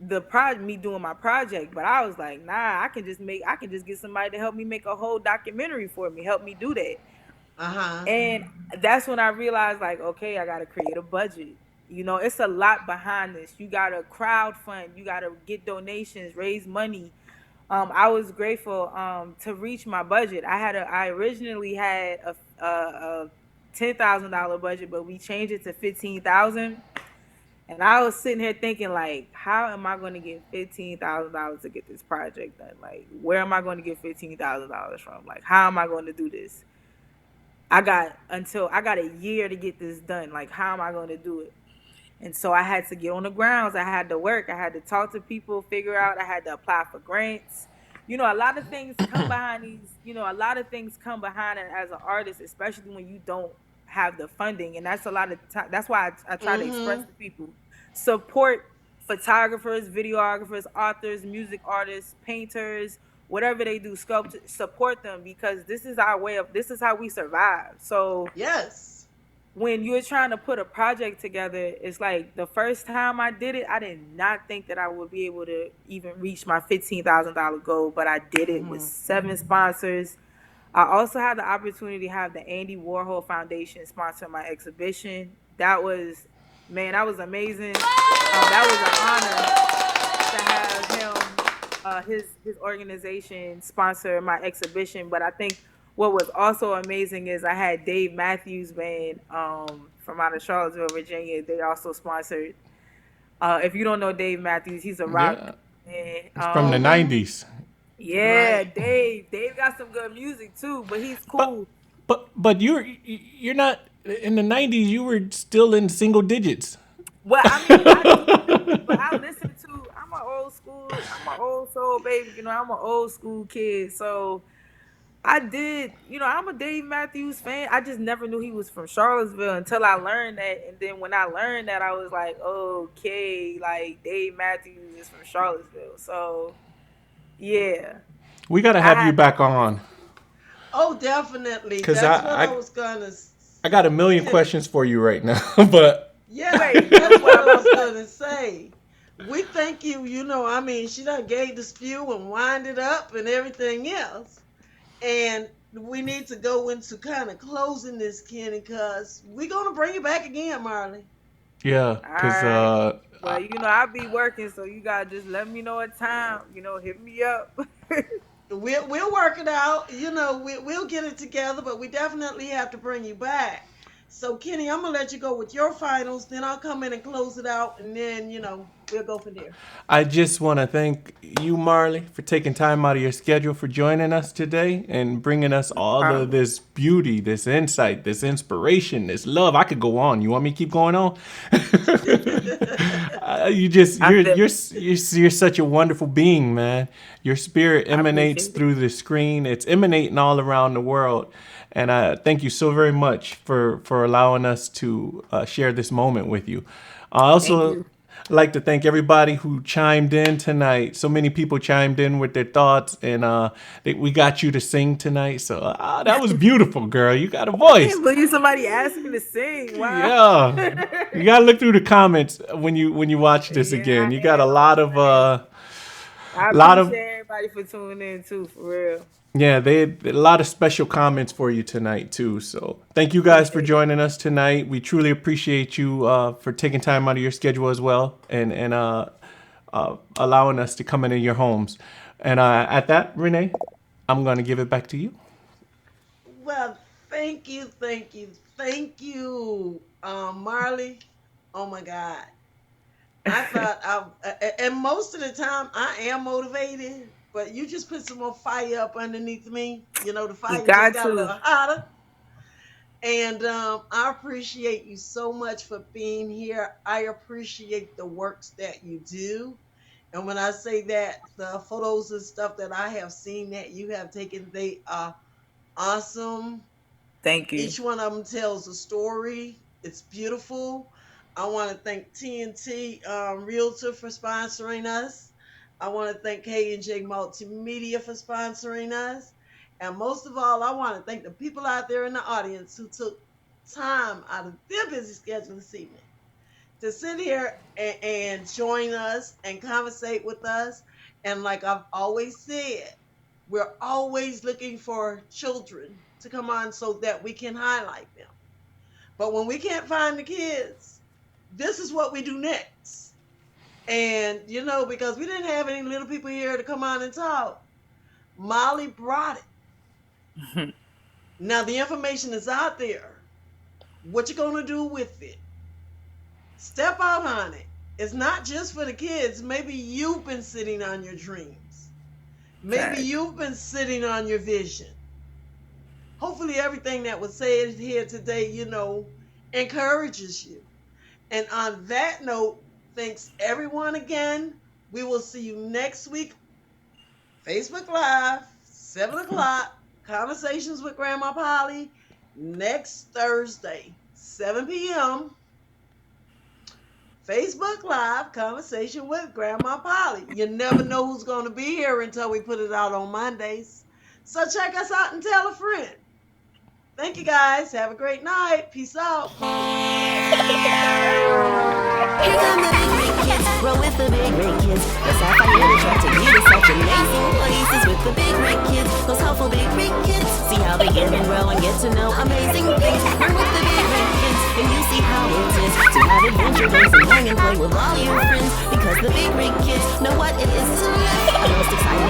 the project, me doing my project. But I was like, nah, I can just get somebody to help me make a whole documentary for me, help me do that. uh-huh, And that's when I realized, like, okay, I gotta create a budget. You know, it's a lot behind this. You gotta crowd fund, you gotta get donations, raise money. I was grateful to reach my budget. I originally had a $10,000 budget, but we changed it to 15,000. And I was sitting here thinking, like, how am I going to get $15,000 to get this project done? Like, where am I going to get $15,000 from? Like, how am I going to do this? I got a year to get this done. Like, how am I going to do it? And so I had to get on the grounds. I had to work. I had to talk to people, figure out. I had to apply for grants. You know, a lot of things come behind these. You know, a lot of things come behind it as an artist, especially when you don't have the funding. And that's a lot of time. That's why I try to express mm-hmm, to people support photographers, videographers, authors, music artists, painters, whatever they do, support them, because this is how we survive. So Yes. when you're trying to put a project together, it's like the first time I did it, I did not think that I would be able to even reach my $15,000 goal, but I did it with 7 sponsors. I also had the opportunity to have the Andy Warhol Foundation sponsor my exhibition. That was amazing. That was an honor to have him, his organization sponsor my exhibition. But I think what was also amazing is I had Dave Matthews Band from out of Charlottesville, Virginia. They also sponsored. If you don't know Dave Matthews, he's a rock Yeah. man. It's from the 90s. Yeah, Right. Dave got some good music too, but he's cool. But you're not in the 90s. You were still in single digits. Well, I mean, but I listen to. I'm an old soul baby. You know, I'm an old school kid. So I did. You know, I'm a Dave Matthews fan. I just never knew he was from Charlottesville until I learned that. And then when I learned that, I was like, okay, like Dave Matthews is from Charlottesville. So yeah, We got to I have you had. back on Oh, definitely. 'cause That's what I I was gonna. I got a million questions for you right now. But Yeah, Wait, that's what I was gonna say. We thank you. You know, I mean, she done gave the spew and wind it up and everything else. And we need to go into kind of closing this, Kenny, because we're gonna bring you back again, Marley. yeah, All because right. Well, you know, I'll be working, so you gotta just let me know at time. You know, hit me up. We'll work it out. You know, we'll get it together, but we definitely have to bring you back. So, Kenny, I'm gonna let you go with your finals. Then I'll come in and close it out, and then we'll go from there. I just want to thank you, Marley, for taking time out of your schedule for joining us today and bringing us all of Problem. this beauty, this insight, this inspiration, this love. I could go on. You want me to keep going on? You just I feel you're such a wonderful being, man. Your spirit I emanates appreciate it. through the screen. It's emanating all around the world. And thank you so very much for allowing us to share this moment with you. I Thank also you. like to thank everybody who chimed in tonight. So many people chimed in with their thoughts, and we got you to sing tonight. So that was beautiful, girl. You got a I voice. can't believe somebody asked me to sing. Wow. Yeah, you gotta look through the comments when you watch this Yeah, again. You I got a am. I'm lot a of fan. I lot of appreciate everybody for tuning in too, for real. yeah, they had a lot of special comments for you tonight too. So thank you guys for Appreciate it. joining us tonight. We truly appreciate you for taking time out of your schedule as well, and allowing us to come into your homes. And at that, Renee, I'm gonna give it back to you. Well, thank you, Marley. Oh my God. I thought and most of the time I am motivated, but you just put some more fire up underneath me. You know, the You fire just got got a to. little hotter. And I appreciate you so much for being here. I appreciate the works that you do. And when I say that, the photos and stuff that I have seen that you have taken, they are awesome. Thank you. Each one of them tells a story. It's beautiful. I want to thank TNT Realtor for sponsoring us. I want to thank K&J Multimedia for sponsoring us. And most of all, I want to thank the people out there in the audience who took time out of their busy schedule this evening to sit here and join us and conversate with us. And like I've always said, we're always looking for children to come on so that we can highlight them. But when we can't find the kids, this is what we do next. And, because we didn't have any little people here to come on and talk, Molly brought it. Now, the information is out there. What you going to do with it? Step out on it. It's not just for the kids. Maybe you've been sitting on your dreams. Maybe Fact. you've been sitting on your vision. Hopefully, everything that was said here today, encourages you. And on that note, thanks everyone again. We will see you next week. Facebook Live, 7 o'clock. Conversations with Grandma Polly. Next Thursday, 7 p.m. Facebook Live Conversation with Grandma Polly. You never know who's going to be here until we put it out on Mondays. So check us out and tell a friend. Thank you guys. Have a great night. Peace out. Here come the big rig kids, roll with the big rig kids. Let's have fun here to try to you to such amazing places with the big rig kids. Those helpful big rig kids. See how they get and grow and get to know amazing things. Learn with the big rig kids, and you see how it is to have adventure days and hang and play with all your friends. Because the big rig kids know what it is to live. The most exciting